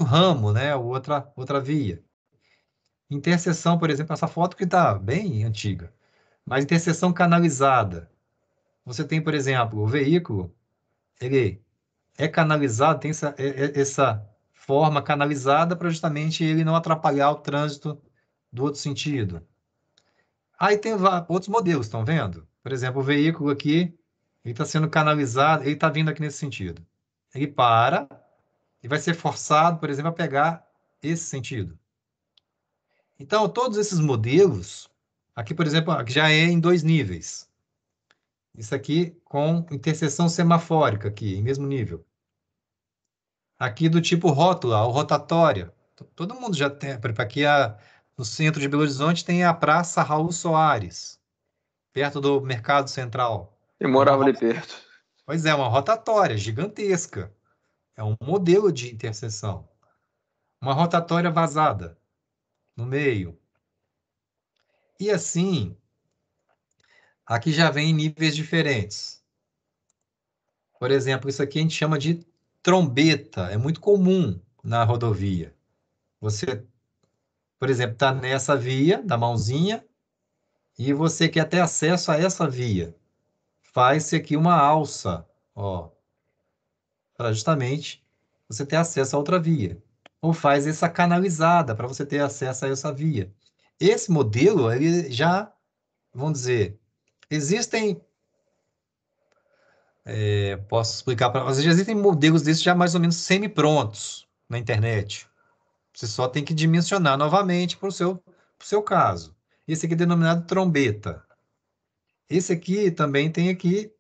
ramo, né? Outra via. Interseção, por exemplo, essa foto que está bem antiga, mas interseção canalizada. Você tem, por exemplo, o veículo, ele é canalizado, tem essa forma canalizada para justamente ele não atrapalhar o trânsito do outro sentido. Aí tem outros modelos, estão vendo? Por exemplo, o veículo aqui, ele está sendo canalizado, ele está vindo aqui nesse sentido. Ele para e vai ser forçado, por exemplo, a pegar esse sentido. Então, todos esses modelos, aqui, por exemplo, aqui já é em 2 níveis. Isso aqui com interseção semafórica aqui, em mesmo nível. Aqui do tipo rótula ou rotatória. Todo mundo já tem. Por exemplo, aqui no centro de Belo Horizonte tem a Praça Raul Soares, perto do Mercado Central. Eu morava ali perto. Pois é, uma rotatória gigantesca. É um modelo de interseção. Uma rotatória vazada no meio. E assim, aqui já vem em níveis diferentes. Por exemplo, isso aqui a gente chama de trombeta. É muito comum na rodovia. Você, por exemplo, está nessa via da mãozinha e você quer ter acesso a essa via. Faz-se aqui uma alça, ó, para justamente você ter acesso a outra via. Ou faz essa canalizada para você ter acesso a essa via. Esse modelo, ele já, vamos dizer, existem, posso explicar para vocês, já existem modelos desses já mais ou menos semi-prontos na internet. Você só tem que dimensionar novamente para o seu caso. Esse aqui é denominado trombeta. Esse aqui também tem aqui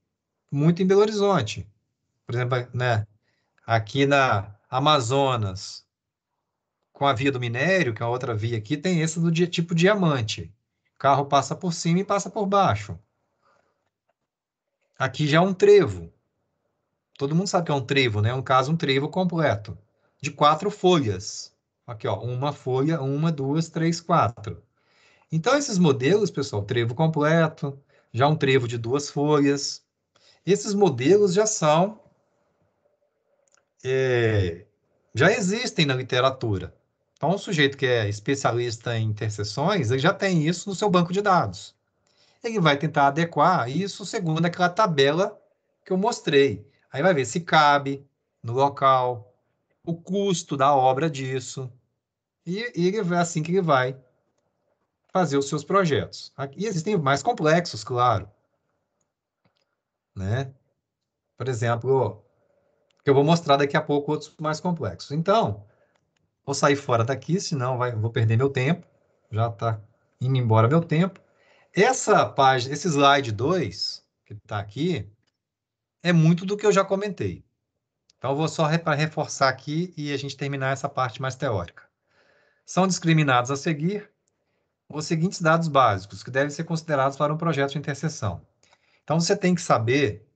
muito em Belo Horizonte. Por exemplo, né, aqui na Amazonas, com a via do minério, que é a outra via aqui, tem esse do tipo diamante. O carro passa por cima e passa por baixo. Aqui já é um trevo. Todo mundo sabe que é um trevo, né? No caso, um trevo completo, de 4 folhas. Aqui, ó, uma folha, uma, duas, três, quatro. Então, esses modelos, pessoal, trevo completo, já um trevo de 2 folhas, esses modelos já são, já existem na literatura. Então, o sujeito que é especialista em interseções, ele já tem isso no seu banco de dados. Ele vai tentar adequar isso segundo aquela tabela que eu mostrei. Aí vai ver se cabe no local, o custo da obra disso, e ele vai assim que ele vai fazer os seus projetos. E existem mais complexos, claro, né? Por exemplo, que eu vou mostrar daqui a pouco outros mais complexos. Então, vou sair fora daqui, senão vou perder meu tempo. Já está indo embora meu tempo. Essa página, esse slide 2 que está aqui, é muito do que eu já comentei. Então, eu vou só para reforçar aqui e a gente terminar essa parte mais teórica. São discriminados a seguir os seguintes dados básicos que devem ser considerados para um projeto de interseção. Então, você tem que saber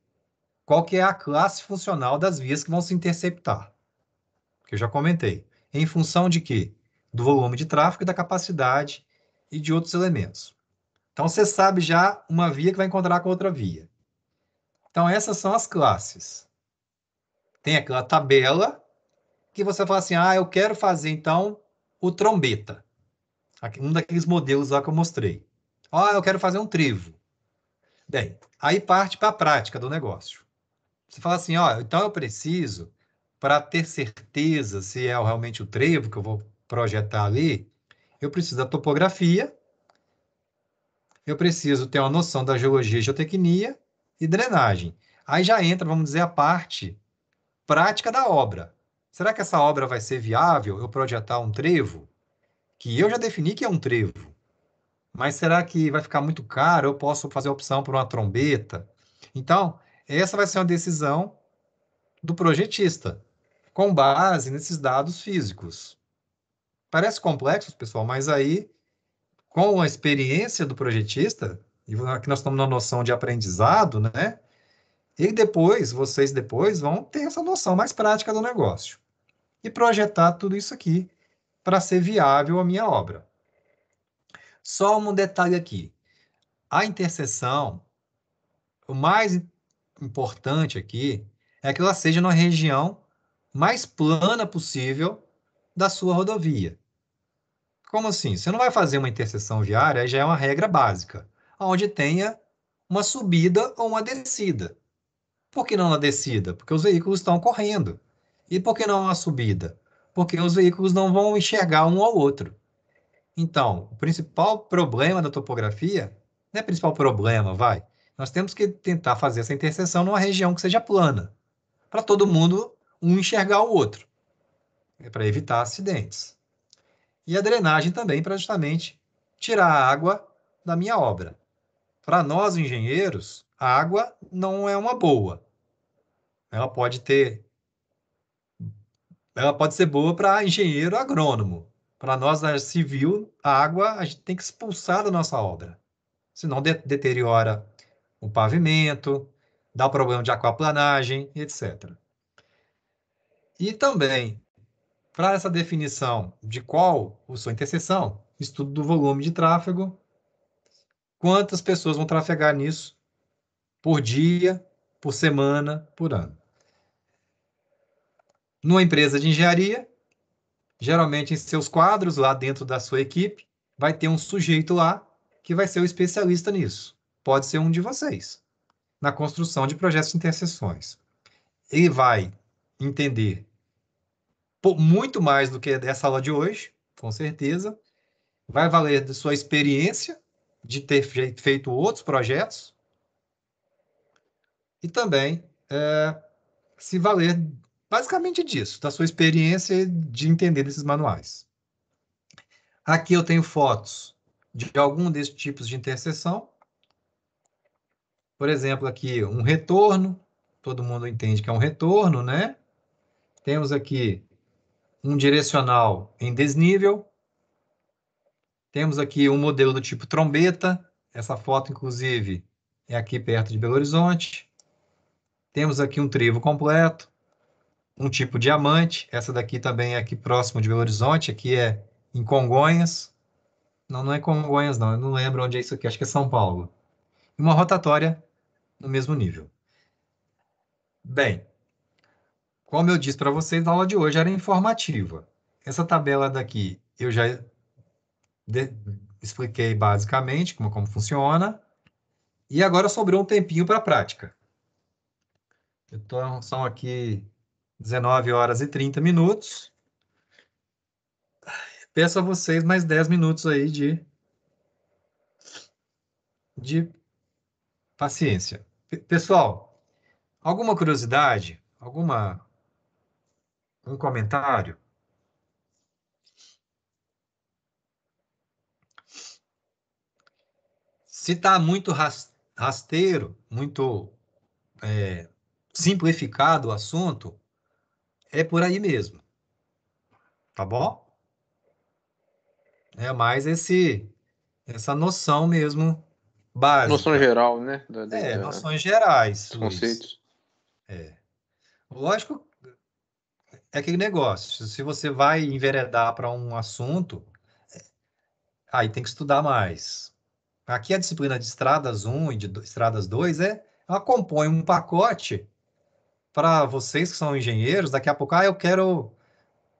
qual que é a classe funcional das vias que vão se interceptar, que eu já comentei. Em função de quê? Do volume de tráfego, da capacidade e de outros elementos. Então, você sabe já uma via que vai encontrar com outra via. Então, essas são as classes. Tem aquela tabela que você fala assim, eu quero fazer, então, o trombeta. Um daqueles modelos lá que eu mostrei. Eu quero fazer um trevo. Bem, aí parte para a prática do negócio. Você fala assim, então eu preciso, para ter certeza se é realmente o trevo que eu vou projetar ali, eu preciso da topografia, eu preciso ter uma noção da geologia e geotecnia e drenagem. Aí já entra, vamos dizer, a parte prática da obra. Será que essa obra vai ser viável eu projetar um trevo? Que eu já defini que é um trevo. Mas será que vai ficar muito caro? Eu posso fazer a opção por uma trombeta? Então, essa vai ser uma decisão do projetista, com base nesses dados físicos. Parece complexo, pessoal, mas aí, com a experiência do projetista, e aqui nós estamos na noção de aprendizado, né? E depois, vocês depois vão ter essa noção mais prática do negócio. E projetar tudo isso aqui para ser viável a minha obra. Só um detalhe aqui. A interseção, o mais importante aqui é que ela seja na região mais plana possível da sua rodovia. Como assim? Você não vai fazer uma interseção viária, aí já é uma regra básica, onde tenha uma subida ou uma descida. Por que não uma descida? Porque os veículos estão correndo. E por que não uma subida? Porque os veículos não vão enxergar um ao outro. Então, o principal problema da topografia, não é principal problema, vai. Nós temos que tentar fazer essa interseção numa região que seja plana, para todo mundo um enxergar o outro, para evitar acidentes. E a drenagem também para justamente tirar a água da minha obra. Para nós, engenheiros, a água não é uma boa. Ela pode ter, ela pode ser boa para engenheiro agrônomo. Para nós, na área civil, a água a gente tem que expulsar da nossa obra. Senão deteriora o pavimento, dá problema de aquaplanagem, etc. E também, para essa definição de qual a sua interseção, estudo do volume de tráfego, quantas pessoas vão trafegar nisso por dia, por semana, por ano. Numa empresa de engenharia, geralmente em seus quadros, lá dentro da sua equipe, vai ter um sujeito lá que vai ser o especialista nisso. Pode ser um de vocês, na construção de projetos de interseções. Ele vai entender muito mais do que essa aula de hoje, com certeza. Vai valer da sua experiência de ter feito outros projetos e também se valer basicamente disso, da sua experiência de entender esses manuais. Aqui eu tenho fotos de algum desses tipos de interseção. Por exemplo, aqui um retorno, todo mundo entende que é um retorno, né? Temos aqui um direcional em desnível. Temos aqui um modelo do tipo trombeta. Essa foto, inclusive, é aqui perto de Belo Horizonte. Temos aqui um trevo completo, um tipo diamante. Essa daqui também é aqui próximo de Belo Horizonte. Aqui é em Congonhas. Não, não é Congonhas, não. Eu não lembro onde é isso aqui. Acho que é São Paulo. Uma rotatória no mesmo nível. Bem, como eu disse para vocês, a aula de hoje era informativa. Essa tabela daqui eu já de- expliquei basicamente como funciona. E agora sobrou um tempinho para a prática. Então, são aqui 19 horas e 30 minutos. Peço a vocês mais 10 minutos aí de paciência. Pessoal, alguma curiosidade? Um comentário? Se está muito rasteiro, muito simplificado o assunto, é por aí mesmo, tá bom? É mais essa noção mesmo Noção básica. geral, né? Noções gerais, Dos Luiz. conceitos. Lógico, é aquele negócio. Se você vai enveredar para um assunto, aí tem que estudar mais. Aqui a disciplina de Estradas 1 e de Estradas 2 ela compõe um pacote para vocês que são engenheiros, daqui a pouco, eu quero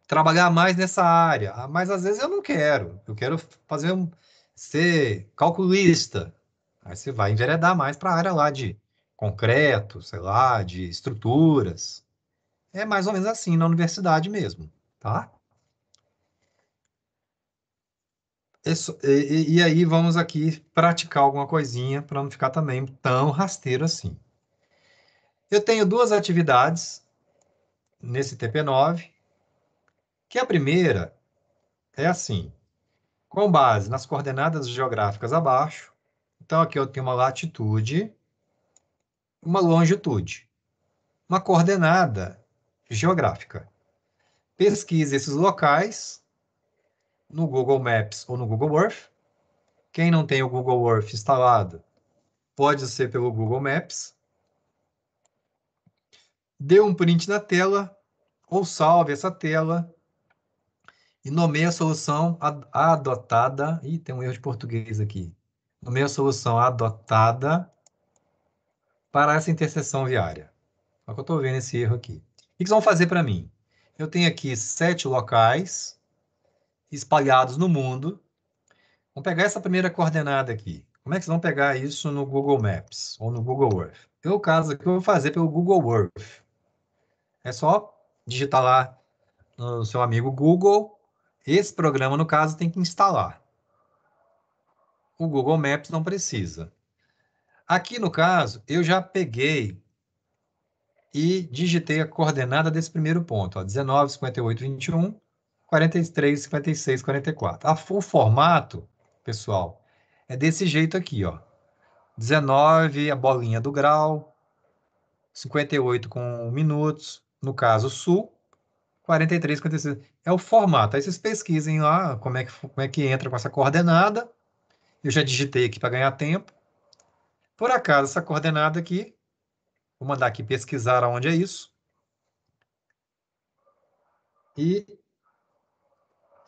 trabalhar mais nessa área. Mas às vezes eu não quero. Eu quero ser calculista. Aí você vai enveredar mais para a área lá de concreto, sei lá, de estruturas. É mais ou menos assim na universidade mesmo, tá? E aí vamos aqui praticar alguma coisinha para não ficar também tão rasteiro assim. Eu tenho duas atividades nesse TP9, que a primeira é assim, com base nas coordenadas geográficas abaixo. Então aqui eu tenho uma latitude, uma longitude, uma coordenada geográfica. Pesquise esses locais no Google Maps ou no Google Earth. Quem não tem o Google Earth instalado, pode ser pelo Google Maps. Dê um print na tela ou salve essa tela e nomeie a solução adotada. Ih, tem um erro de português aqui. Nomeie a solução adotada para essa interseção viária. Só que eu estou vendo esse erro aqui. O que vocês vão fazer para mim? Eu tenho aqui 7 locais espalhados no mundo. Vamos pegar essa primeira coordenada aqui. Como é que vocês vão pegar isso no Google Maps ou no Google Earth? Eu, caso aqui, eu vou fazer pelo Google Earth. É só digitar lá no seu amigo Google. Esse programa, no caso, tem que instalar. O Google Maps não precisa. Aqui, no caso, eu já peguei e digitei a coordenada desse primeiro ponto, ó, 19, 58, 21. 43, 56, 44. O formato, pessoal, é desse jeito aqui, ó. 19, a bolinha do grau, 58 com minutos, no caso sul, 43, 56. É o formato. Aí vocês pesquisem lá como é que entra com essa coordenada. Eu já digitei aqui para ganhar tempo. Por acaso, essa coordenada aqui, vou mandar aqui pesquisar aonde é isso. E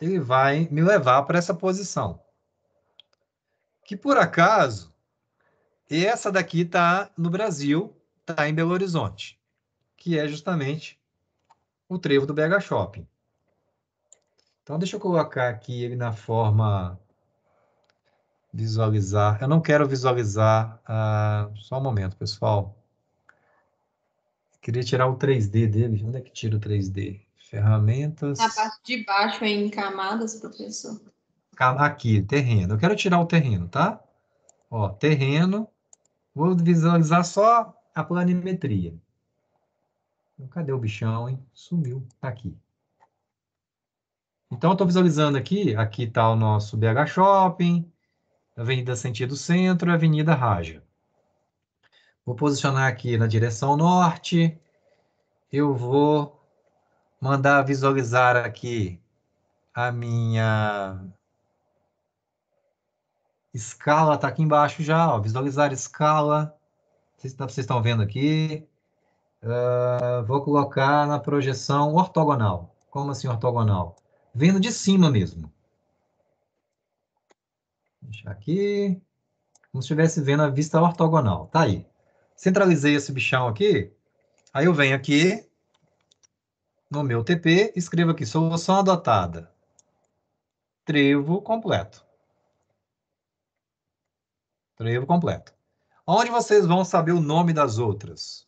ele vai me levar para essa posição. Que por acaso, essa daqui está no Brasil, está em Belo Horizonte, que é justamente o trevo do BH Shopping. Então, deixa eu colocar aqui ele na forma visualizar. Eu não quero visualizar. Só um momento, pessoal. Queria tirar o 3D dele. Onde é que tira o 3D? Ferramentas. Na parte de baixo, em camadas, professor. Aqui, terreno. Eu quero tirar o terreno, tá? Ó, terreno. Vou visualizar só a planimetria. Cadê o bichão, hein? Sumiu. Tá aqui. Então, eu estou visualizando aqui. Aqui está o nosso BH Shopping, Avenida Sentido Centro, Avenida Raja. Vou posicionar aqui na direção norte. Eu vou mandar visualizar aqui a minha escala. Está aqui embaixo já, ó. Visualizar escala. Vocês estão vendo aqui. Vou colocar na projeção ortogonal. Como assim ortogonal? Vendo de cima mesmo. Deixar aqui. Como se estivesse vendo a vista ortogonal. Tá aí. Centralizei esse bichão aqui. Aí eu venho aqui no meu TP, escrevo aqui, solução adotada. Trevo completo. Trevo completo. Onde vocês vão saber o nome das outras?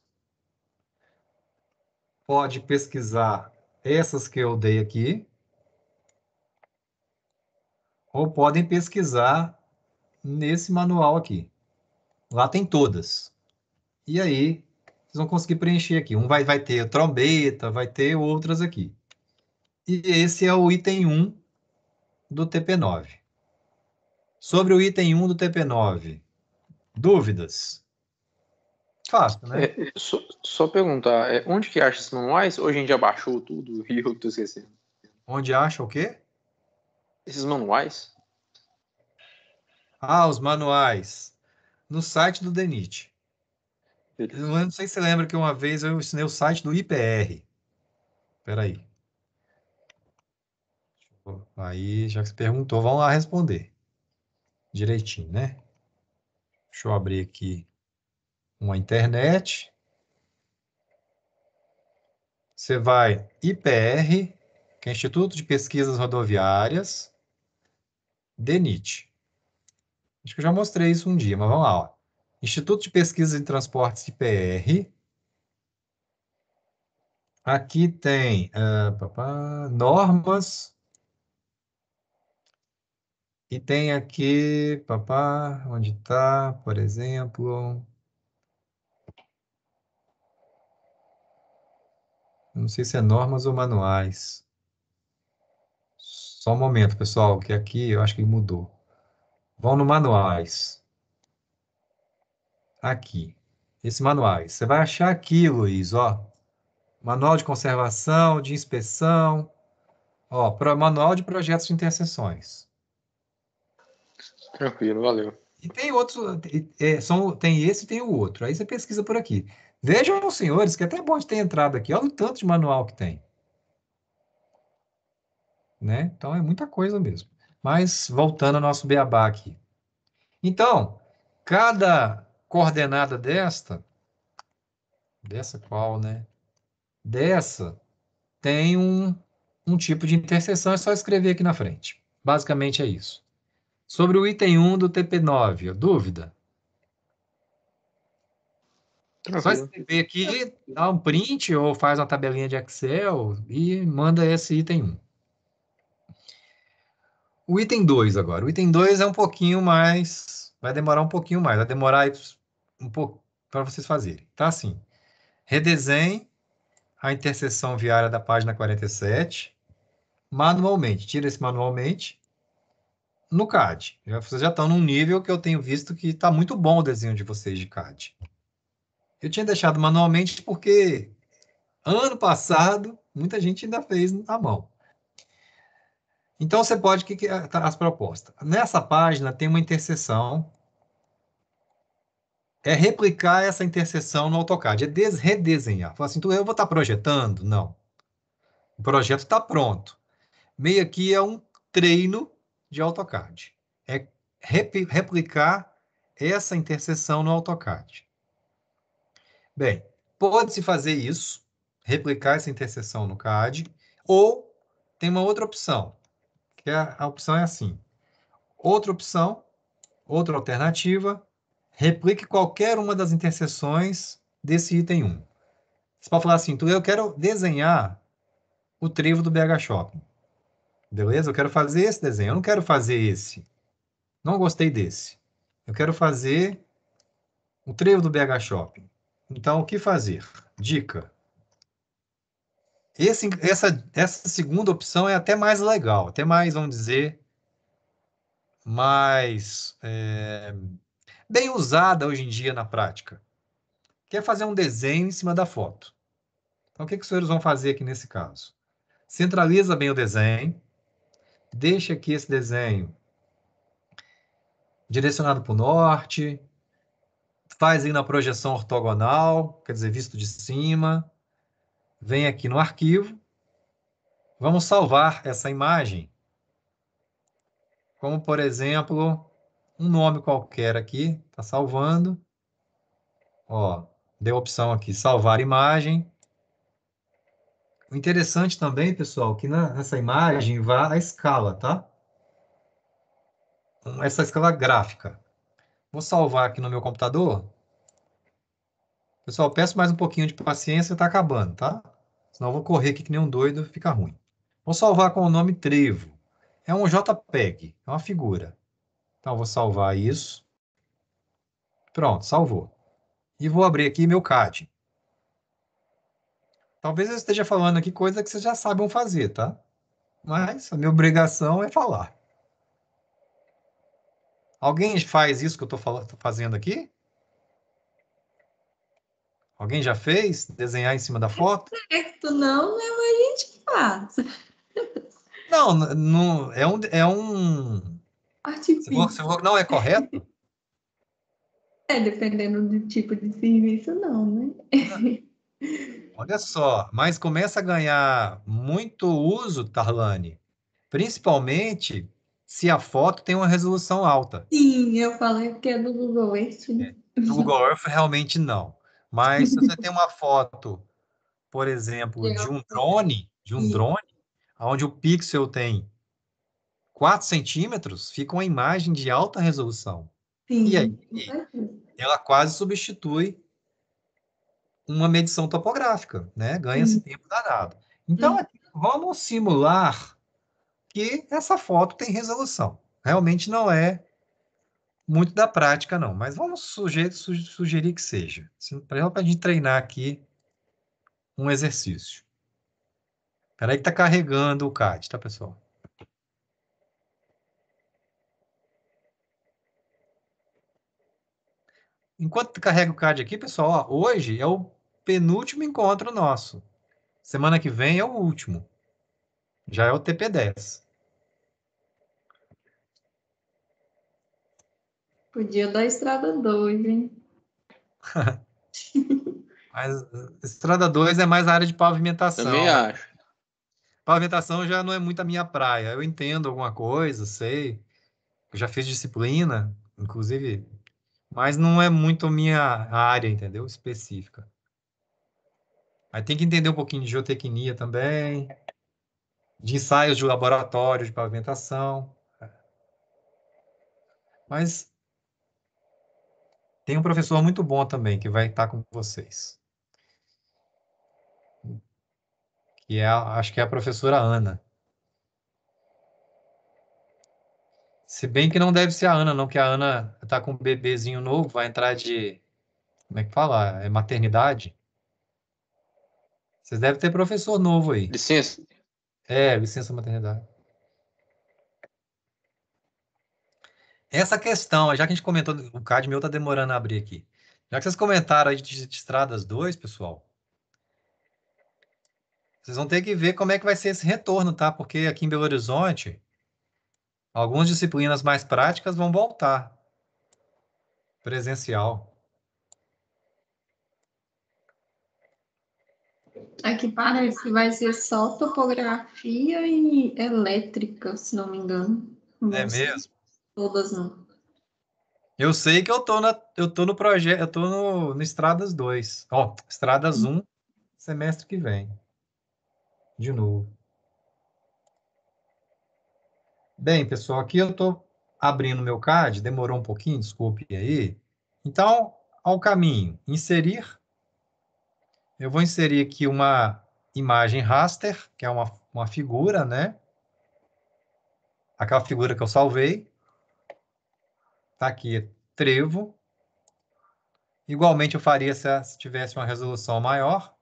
Pode pesquisar essas que eu dei aqui, ou podem pesquisar nesse manual aqui. Lá tem todas. E aí, vocês vão conseguir preencher aqui. Um vai ter trombeta, vai ter outras aqui. E esse é o item 1 do TP9. Sobre o item 1 do TP9, dúvidas? Fácil, né? Só perguntar, onde que acha esses manuais? Ou a gente já baixou tudo e eu tô esquecendo? Onde acha o quê? Esses manuais? Os manuais. No site do DENIT. Eu não sei se você lembra que uma vez eu ensinei o site do IPR. Espera aí. Aí, já que você perguntou, vamos lá responder. Direitinho, né? Deixa eu abrir aqui uma internet. Você vai IPR, que é Instituto de Pesquisas Rodoviárias, DENIT. Acho que eu já mostrei isso um dia, mas vamos lá, ó. Instituto de Pesquisas em Transportes IPR. Aqui tem normas. E tem aqui, onde está, por exemplo. Não sei se é normas ou manuais. Só um momento, pessoal, que aqui eu acho que mudou. Vão no manuais. Aqui. Esse manuais. Você vai achar aqui, Luiz, ó. Manual de conservação, de inspeção. Ó, manual de projetos de interseções. Tranquilo, valeu. E tem outros, tem esse e tem o outro. Aí você pesquisa por aqui. Vejam, senhores, que é até bom de ter entrado aqui. Olha o tanto de manual que tem. Né? Então é muita coisa mesmo. Mas voltando ao nosso beabá aqui. Então, cada coordenada dessa qual, né? Dessa tem um tipo de interseção, é só escrever aqui na frente. Basicamente é isso. Sobre o item 1 do TP9, dúvida? Só Tranquilo. escrever aqui, dá um print ou faz uma tabelinha de Excel e manda esse item 1. O item 2 agora. O item 2 é um pouquinho mais. Vai demorar um pouquinho mais. Vai demorar um pouco para vocês fazerem. Tá assim. Redesenhe a interseção viária da página 47. manualmente. Tira esse manualmente no CAD. Vocês já estão num nível que eu tenho visto que está muito bom o desenho de vocês de CAD. Eu tinha deixado manualmente porque ano passado muita gente ainda fez à mão. Então você pode, o que é as propostas? Nessa página tem uma interseção, é replicar essa interseção no AutoCAD, é redesenhar. Fala assim, eu vou estar projetando? Não. O projeto está pronto. Meio aqui é um treino de AutoCAD. É replicar essa interseção no AutoCAD. Bem, pode-se fazer isso, replicar essa interseção no CAD, ou tem uma outra opção, que a opção é assim. Outra opção, outra alternativa, replique qualquer uma das interseções desse item 1. Você pode falar assim, eu quero desenhar o trevo do BH Shopping. Beleza? Eu quero fazer esse desenho, eu não quero fazer esse. Não gostei desse. Eu quero fazer o trevo do BH Shopping. Então, o que fazer? Dica. Essa segunda opção é até mais legal, até mais, vamos dizer, mais bem usada hoje em dia na prática. Quer fazer um desenho em cima da foto. Então, o que os senhores vão fazer aqui nesse caso? Centraliza bem o desenho, deixa aqui esse desenho direcionado para o norte, faz aí na projeção ortogonal, quer dizer, visto de cima, vem aqui no arquivo, vamos salvar essa imagem, como, por exemplo, um nome qualquer aqui, está salvando, ó, deu a opção aqui, salvar imagem. O interessante também, pessoal, que nessa imagem vá a escala, tá? Essa escala gráfica. Vou salvar aqui no meu computador. Pessoal, peço mais um pouquinho de paciência, está acabando, tá? Senão eu vou correr aqui que nem um doido, fica ruim. Vou salvar com o nome trevo. É um JPEG, é uma figura. Então, vou salvar isso. Pronto, salvou. E vou abrir aqui meu CAD. Talvez eu esteja falando aqui coisa que vocês já sabem fazer, tá? Mas a minha obrigação é falar. Alguém faz isso que eu estou fazendo aqui? Alguém já fez? Desenhar em cima da foto? Certo, não, né? Mas a gente faz. Não, não é um. Você falou que não é correto? É, dependendo do tipo de serviço, não, né? Olha só, mas começa a ganhar muito uso, Tarlane, principalmente se a foto tem uma resolução alta. Sim, eu falei porque é do Google Earth, né? No Google Earth, realmente não. Mas se você tem uma foto, por exemplo, de um drone, onde o pixel tem 4 centímetros, fica uma imagem de alta resolução. E aí, Sim, com certeza. ela quase substitui uma medição topográfica, né? Ganha-se Sim. tempo danado. Então, vamos simular que essa foto tem resolução. Realmente não é muito da prática, não, mas vamos sugerir que seja, para a gente treinar aqui um exercício. Espera aí que está carregando o CAD, tá, pessoal? Enquanto carrega o CAD aqui, pessoal, ó, hoje é o penúltimo encontro nosso. Semana que vem é o último. Já é o TP10. Podia dar estrada 2, hein? Mas Estrada 2 é mais a área de Também pavimentação. acho. Pavimentação já não é muito a minha praia. Eu entendo alguma coisa, sei. Eu já fiz disciplina, inclusive, mas não é muito a minha área, entendeu? Específica. Aí tem que entender um pouquinho de geotecnia também, de ensaios de laboratório de pavimentação. Mas tem um professor muito bom também que vai estar com vocês. Que é, acho que é a professora Ana. Se bem que não deve ser a Ana, não, que a Ana está com um bebezinho novo, vai entrar de, como é que fala? É maternidade. Vocês devem ter professor novo aí. Licença. Licença maternidade. Essa questão, já que a gente comentou, o CAD meu tá demorando a abrir aqui. Já que vocês comentaram aí de Estradas 2, pessoal, vocês vão ter que ver como é que vai ser esse retorno, tá? Porque aqui em Belo Horizonte, algumas disciplinas mais práticas vão voltar presencial. Aqui parece que vai ser só topografia e elétrica, se não me engano. Não É vão ser mesmo? todas, não. Eu sei que eu tô no projeto, eu tô no Estradas 2. Ó, Estradas 1, semestre que vem. De novo. Bem, pessoal, aqui eu tô abrindo meu CAD, demorou um pouquinho, desculpe aí. Então, ao caminho, inserir. Eu vou inserir aqui uma imagem raster, que é uma figura, né? Aquela figura que eu salvei. Tá aqui, trevo. Igualmente eu faria se tivesse uma resolução maior.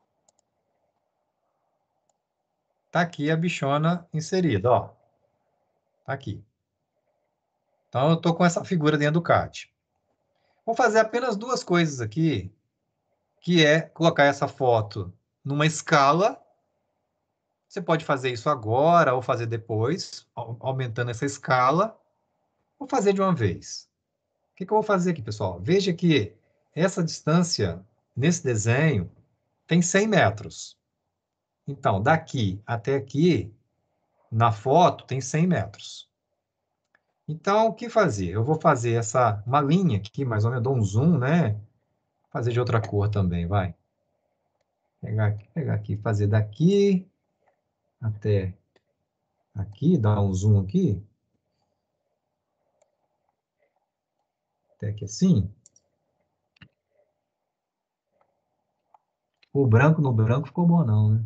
Tá aqui a bichona inserida, ó. Tá aqui. Então eu tô com essa figura dentro do CAD. Vou fazer apenas duas coisas aqui, que é colocar essa foto numa escala. Você pode fazer isso agora ou fazer depois, aumentando essa escala, ou fazer de uma vez. O que que eu vou fazer aqui, pessoal? Veja que essa distância nesse desenho tem 100 metros. Então, daqui até aqui, na foto, tem 100 metros. Então, o que fazer? Eu vou fazer uma linha aqui, mais ou menos, dou um zoom, né? Fazer de outra cor também, vai. Pegar aqui, fazer daqui até aqui, dar um zoom aqui. Até aqui assim. O branco no branco ficou bom não, né?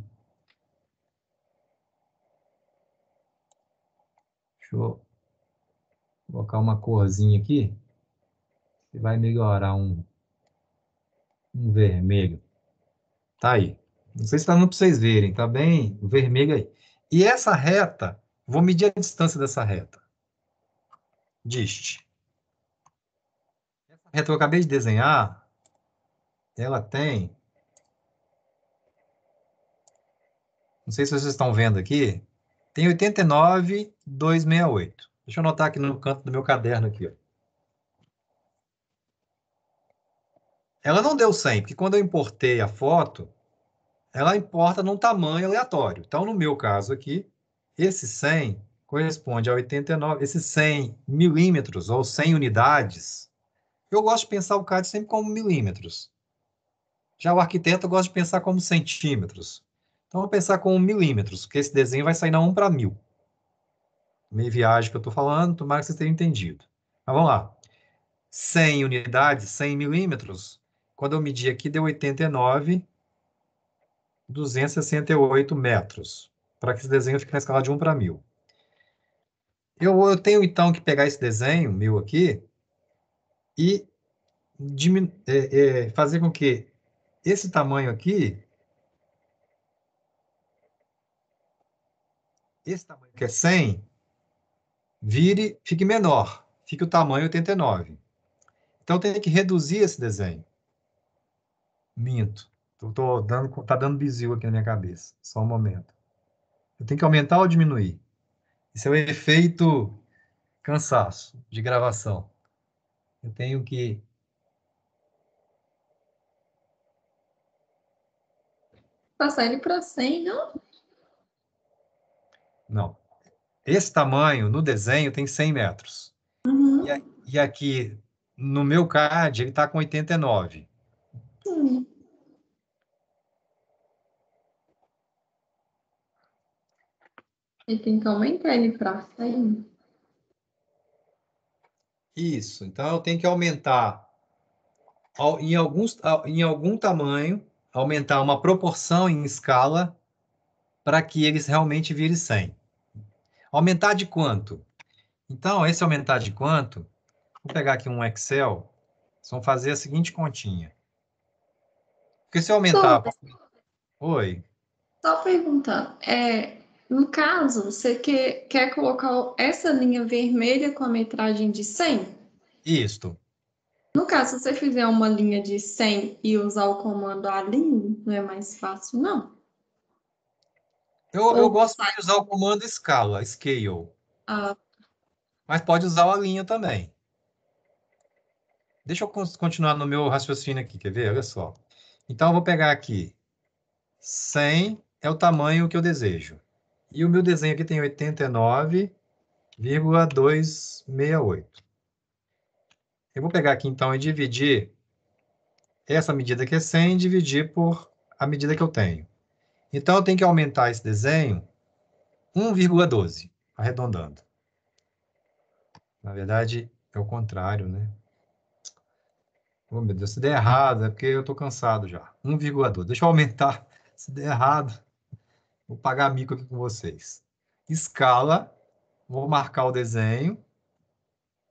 Deixa eu colocar uma corzinha aqui. Que vai melhorar um vermelho. Tá aí. Não sei se está dando para vocês verem, tá bem vermelho aí. E essa reta, vou medir a distância dessa reta. Dist. Essa reta que eu acabei de desenhar, ela tem, não sei se vocês estão vendo aqui, tem 89,268. Deixa eu anotar aqui no canto do meu caderno aqui, ó. Ela não deu 100, porque quando eu importei a foto, ela importa num tamanho aleatório. Então, no meu caso aqui, esse 100 corresponde a 89, esses 100 milímetros ou 100 unidades. Eu gosto de pensar o CAD sempre como milímetros. Já o arquiteto gosta de pensar como centímetros. Então, eu vou pensar como milímetros, porque esse desenho vai sair na 1 para 1000. Meio viagem que eu estou falando, tomara que vocês tenham entendido. Mas vamos lá. 100 unidades, 100 milímetros. Quando eu medi aqui, deu 89,268 metros, para que esse desenho fique na escala de 1 para 1000. Eu tenho, então, que pegar esse desenho meu aqui e fazer com que esse tamanho aqui, esse tamanho que é 100, fique menor, fique o tamanho 89. Então, eu tenho que reduzir esse desenho. Minto. Tá dando bizil aqui na minha cabeça. Só um momento. Eu tenho que aumentar ou diminuir? Isso é o efeito cansaço de gravação. Eu tenho que... Passar ele para 100, não? Não. Esse tamanho no desenho tem 100 metros. Uhum. E aqui, no meu CAD, ele está com 89. Sim. E tem que aumentar ele para 100. Isso. Então, eu tenho que aumentar em algum tamanho, aumentar uma proporção em escala para que eles realmente virem 100. Aumentar de quanto? Então, esse aumentar de quanto, vou pegar aqui um Excel, vamos fazer a seguinte continha. Porque se eu Só, aumentar... Oi. só perguntando, No caso, você quer colocar essa linha vermelha com a metragem de 100? Isto. No caso, se você fizer uma linha de 100 e usar o comando align, não é mais fácil, não? Eu Ou gosto de usar o comando escala, scale, a mas pode usar a linha também. Deixa eu continuar no meu raciocínio aqui, quer ver? Olha só. Então, eu vou pegar aqui 100 é o tamanho que eu desejo. E o meu desenho aqui tem 89,268. Eu vou pegar aqui, então, e dividir essa medida que é 100 e dividir por a medida que eu tenho. Então, eu tenho que aumentar esse desenho 1,12, arredondando. Na verdade, é o contrário, né? Oh, meu Deus, se der errado, é porque eu estou cansado já. 1,12. Deixa eu aumentar. Se der errado, vou pagar mico aqui com vocês. Escala, vou marcar o desenho.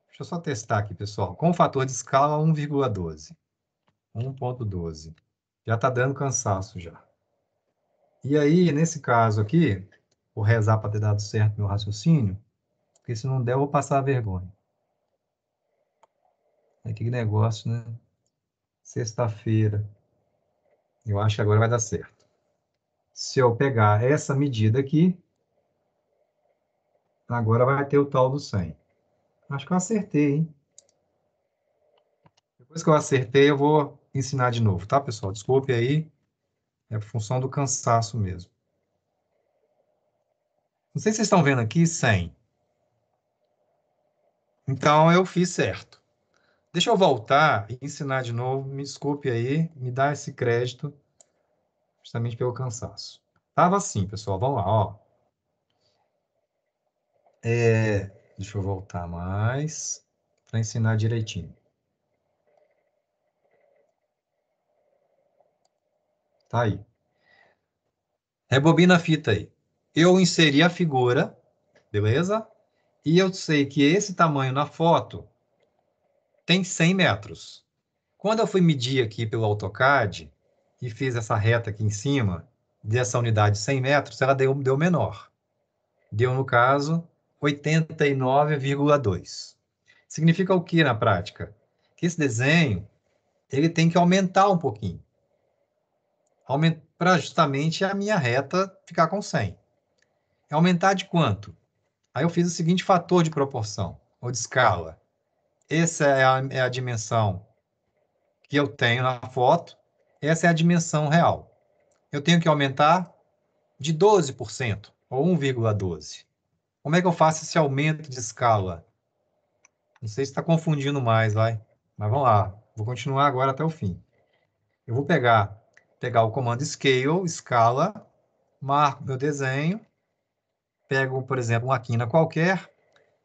Deixa eu só testar aqui, pessoal. Com o fator de escala 1,12. 1,12. Já está dando cansaço já. E aí, nesse caso aqui, vou rezar para ter dado certo meu raciocínio, porque se não der, eu vou passar a vergonha. É que negócio, né? Sexta-feira. Eu acho que agora vai dar certo. Se eu pegar essa medida aqui, agora vai ter o tal do 100. Acho que eu acertei, hein? Depois que eu acertei, eu vou ensinar de novo, tá, pessoal? Desculpe aí, é função do cansaço mesmo. Não sei se vocês estão vendo aqui 100. Então, eu fiz certo. Deixa eu voltar e ensinar de novo. Me desculpe aí, me dá esse crédito, justamente pelo cansaço. Tava assim, pessoal. Vamos lá, ó. Deixa eu voltar mais para ensinar direitinho. Tá aí. Rebobina a fita aí. Eu inseri a figura, beleza? E eu sei que esse tamanho na foto tem 100 metros. Quando eu fui medir aqui pelo AutoCAD e fiz essa reta aqui em cima, dessa unidade 100 metros, ela deu menor. Deu, no caso, 89,2. Significa o que na prática? Que esse desenho ele tem que aumentar um pouquinho. Para justamente a minha reta ficar com 100. Aumentar de quanto? Aí eu fiz o seguinte fator de proporção, ou de escala. Essa é a dimensão que eu tenho na foto, essa é a dimensão real. Eu tenho que aumentar de 12%, ou 1,12. Como é que eu faço esse aumento de escala? Não sei se está confundindo mais, vai. Mas vamos lá, vou continuar agora até o fim. Eu vou pegar o comando scale, escala, marco meu desenho, pego, por exemplo, uma quina qualquer,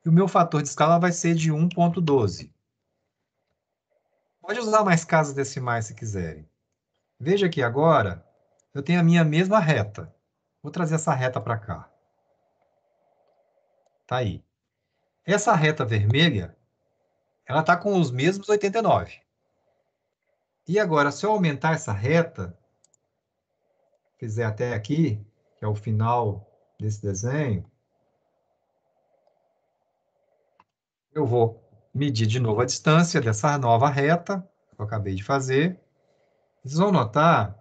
e o meu fator de escala vai ser de 1,12. Pode usar mais casas decimais se quiserem. Veja que agora eu tenho a minha mesma reta. Vou trazer essa reta para cá. Tá aí. Essa reta vermelha, ela está com os mesmos 89. E agora, se eu aumentar essa reta, fizer até aqui, que é o final desse desenho, eu vou medir de novo a distância dessa nova reta que eu acabei de fazer. Vocês vão notar,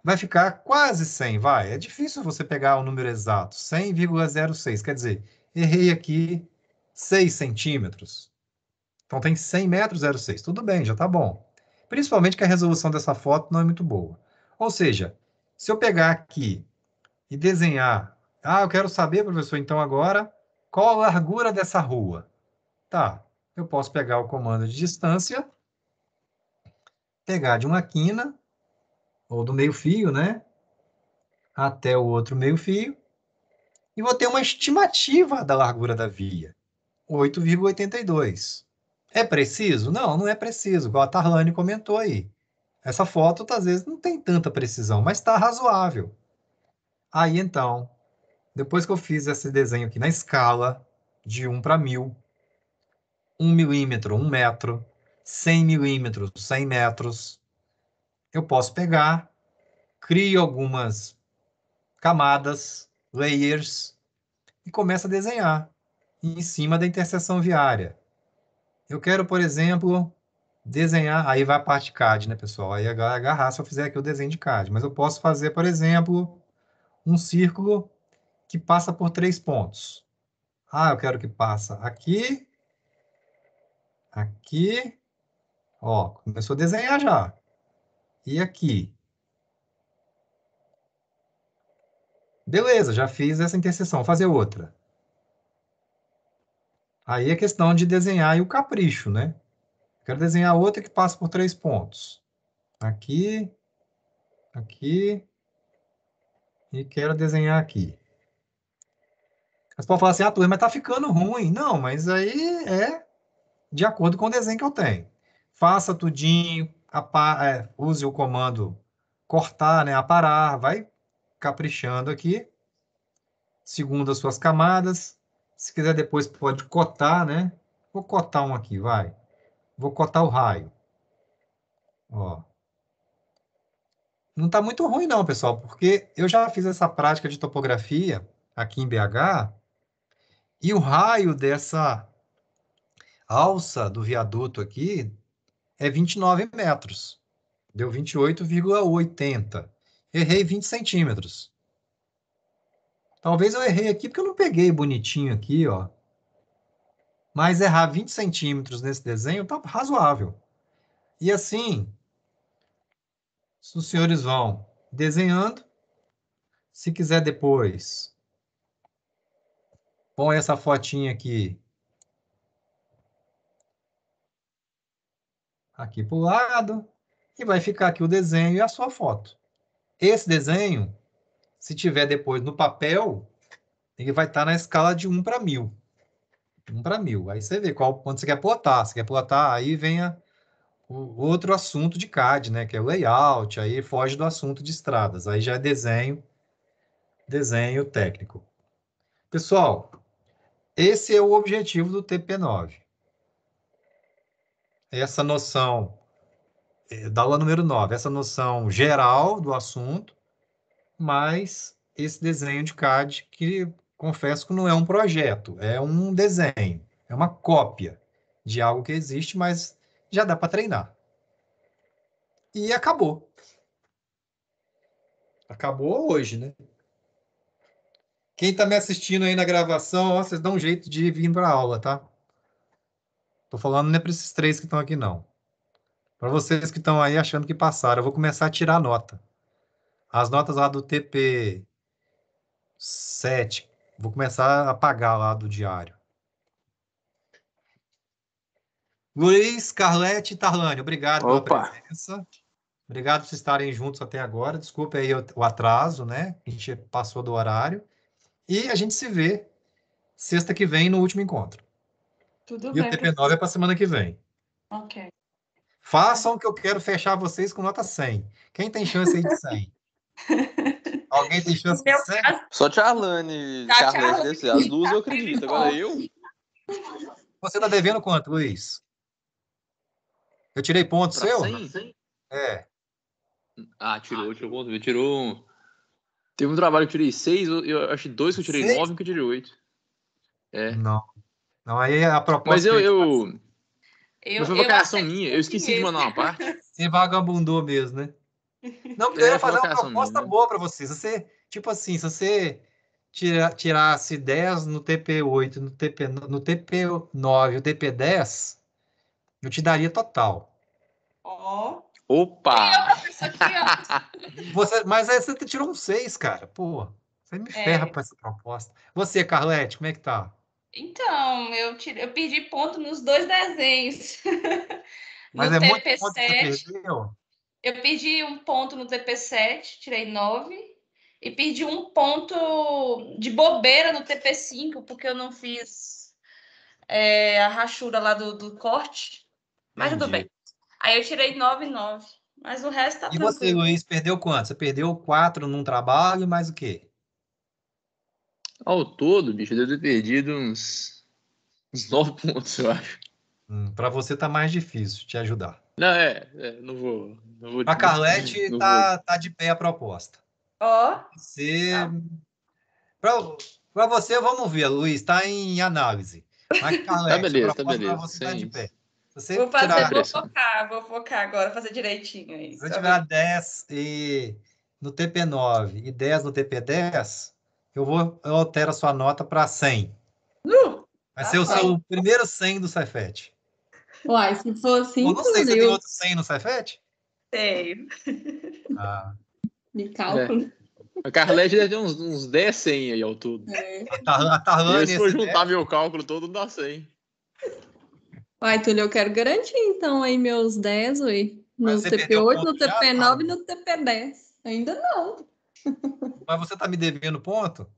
vai ficar quase 100, vai. É difícil você pegar o número exato, 100,06. Quer dizer, errei aqui 6 centímetros. Então tem 100 metros 0,6. Tudo bem, já está bom. Principalmente que a resolução dessa foto não é muito boa. Ou seja, se eu pegar aqui e desenhar, eu quero saber, professor, então agora, qual a largura dessa rua? Tá, eu posso pegar o comando de distância, pegar de uma quina, ou do meio-fio, né, até o outro meio-fio, e vou ter uma estimativa da largura da via, 8,82. É preciso? Não, não é preciso, igual a Tarlane comentou aí. Essa foto, às vezes, não tem tanta precisão, mas está razoável. Aí, então, depois que eu fiz esse desenho aqui na escala, de 1 para 1000, 1 milímetro, 1 metro, 100 milímetros, 100 metros, eu posso pegar, crio algumas camadas, layers, e começa a desenhar em cima da interseção viária. Eu quero, por exemplo, desenhar, aí vai a parte CAD, né, pessoal? Aí agarrar se eu fizer aqui o desenho de CAD. Mas eu posso fazer, por exemplo, um círculo que passa por 3 pontos. Ah, eu quero que passa aqui, aqui, ó, começou a desenhar já. E aqui. Beleza, já fiz essa interseção. Vou fazer outra. Aí é questão de desenhar e o capricho, né? Quero desenhar outra que passa por 3 pontos. Aqui, aqui, e quero desenhar aqui. Você pode falar assim, turma, mas tá ficando ruim. Não, mas aí é de acordo com o desenho que eu tenho. Faça tudinho, use o comando cortar, né, aparar, vai caprichando aqui, segundo as suas camadas. Se quiser depois pode cotar, né? Vou cotar um aqui, vai. Vou cotar o raio. Ó. Não está muito ruim não, pessoal, porque eu já fiz essa prática de topografia aqui em BH e o raio dessa alça do viaduto aqui é 29 metros. Deu 28,80. Errei 20 centímetros. Talvez eu errei aqui porque eu não peguei bonitinho aqui, ó. Mas errar 20 centímetros nesse desenho tá razoável. E assim, os senhores vão desenhando. Se quiser depois, põe essa fotinha aqui para o lado, e vai ficar aqui o desenho e a sua foto. Esse desenho, se tiver depois no papel, ele vai estar na escala de 1:1000. 1:1000. Aí você vê quanto você quer plotar. Se quer plotar, aí vem o outro assunto de CAD, né? Que é o layout, aí foge do assunto de estradas. Aí já é desenho técnico. Pessoal, esse é o objetivo do TP9. Essa noção, da aula número 9, essa noção geral do assunto, mas esse desenho de CAD que, confesso que não é um projeto, é um desenho, é uma cópia de algo que existe, mas já dá para treinar. E acabou. Acabou hoje, né? Quem está me assistindo aí na gravação, ó, vocês dão um jeito de vir para a aula, tá? Tô falando não é para esses 3 que estão aqui, não. Para vocês que estão aí achando que passaram, eu vou começar a tirar nota. As notas lá do TP7, vou começar a apagar lá do diário. Luiz, Carlete e Tarlane, obrigado pela Opa! presença. Obrigado por vocês estarem juntos até agora. Desculpe aí o atraso, né? A gente passou do horário. E a gente se vê sexta que vem no último encontro. Tudo E o bem, TP9 é professor. para semana que vem. Ok. Façam que eu quero fechar vocês com nota 100. Quem tem chance aí de 100? Alguém tem No chance de meu 100? caso, Só Tia Alane e tá, Carlete tchau. deve ser. As duas eu acredito. Agora eu. Você está devendo quanto, Luiz? Eu tirei ponto Pra seu? 100? É. Ah, tirou ponto. Tirou. Teve um trabalho que eu tirei 6, eu acho 2 que eu tirei 9 e um que eu tirei 8. É. Não. Não, aí a Mas proposta que eu ia te fazer. Mas foi Eu vacação aceito minha. Eu 5 esqueci de mesmo. mandar uma parte. Você vagabundou mesmo, né? Não, porque eu ia É, foi fazer uma vacação minha, proposta né? boa para você. Se você, tipo assim, se você tirasse 10 no TP8, no TP9 e o TP10, eu te daria total. Ó. Opa! Professor, aqui, ó. Mas aí você tirou um 6, cara. Pô, você me ferra É, com essa proposta. Você, Carlete, como é que tá? então, eu perdi ponto nos 2 desenhos. Mas No é muito ponto que você TP7, perdeu? eu perdi um ponto no TP7, tirei 9. E perdi um ponto de bobeira no TP5, porque eu não fiz a rachura lá do corte. Mas tudo bem. Entendi. Aí eu tirei 9,9. Mas o resto tá E você, tranquilo. Luiz, perdeu quanto? Você perdeu 4 num trabalho e mais o quê? Ao todo, bicho, eu devo ter perdido uns 9 pontos, eu acho. Para você tá mais difícil te ajudar. Não, não vou. Não vou. A Carlete Não vou. tá de pé a proposta. Ó, Você tá. Para você, vamos ver, Luiz, está em análise. Mas, Carlete, beleza, tá proposta para beleza. você tá de Sem- pé. Se você Vou tirar, vou focar agora, fazer direitinho aí. se você tiver 10 no TP9 e 10 no TP10, eu altero a sua nota para 100. Vai ser o Tá seu primeiro 100 do Cefet. Uai, se for assim, Eu não sei, tudo. você tem Eu outro 100 no Cefet? Sei. Ah, de cálculo. A Carlete deve ter uns 10, 100 aí ao todo. a Tarlane, Se for esse juntar 10, meu cálculo todo, não dá 100. Uai, Túlio, eu quero garantir, então, aí meus 10, ué. Mas No você perdeu TP8, ponto no já, TP9 e Tarlane? no TP10. Ainda não. Mas você está me devendo ponto?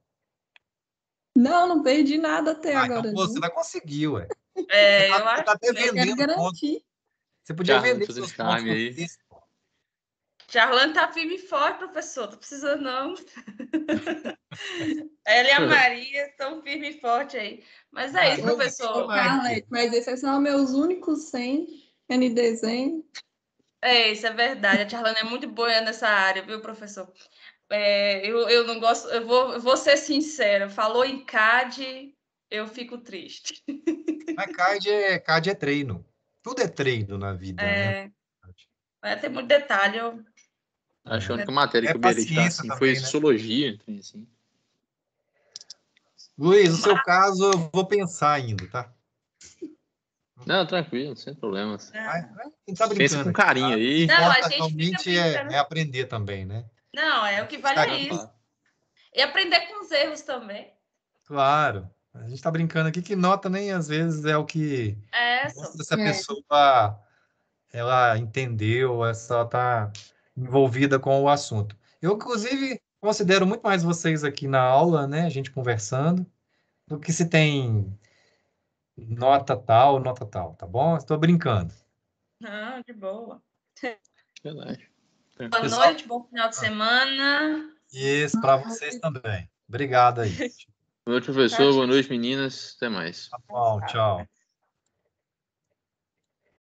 Não, não perdi nada até Ah, então agora, você não. vai conseguir, ué. É, eu Você acho está até que Eu quero vendendo ponto. garantir. Você podia Charlane vender fazendo seus pontos charme no aí. texto. Charlane tá firme e forte, professor. Não precisa, não. Ela e a Maria estão firme e forte aí. Mas é isso, Mas professor. Carlete, mas esses são meus únicos 100 NDzinho. É, isso é verdade. A Charlane é muito boa nessa área, viu, professor? Eu não gosto, eu vou ser sincera. Falou em CAD, eu fico triste. Mas CAD é treino. Tudo é treino na vida, né? Tem muito detalhe. Acho que a única matéria É que eu beirei tirar paciência assim foi também, né? sociologia. Assim. Luiz, no seu caso, eu vou pensar ainda, tá? Não, tranquilo, sem problemas. A gente tá Pensa brincando com aqui, carinho tá? O que aí. Não, a importa gente fica realmente brincando. é aprender também, né? Não, o que vale é isso. E aprender com os erros também. Claro. A gente tá brincando aqui que nota nem às vezes é o que mostra se a É. pessoa ela entendeu, se ela tá envolvida com o assunto. Eu, inclusive, considero muito mais vocês aqui na aula, né? A gente conversando, do que se tem nota tal, tá bom? Estou brincando. Não, de boa. Verdade. Boa Pessoal, noite, bom final de semana. isso para vocês também. Obrigado aí. Boa noite, professor. Boa noite, meninas. Até mais. Tá bom, tchau.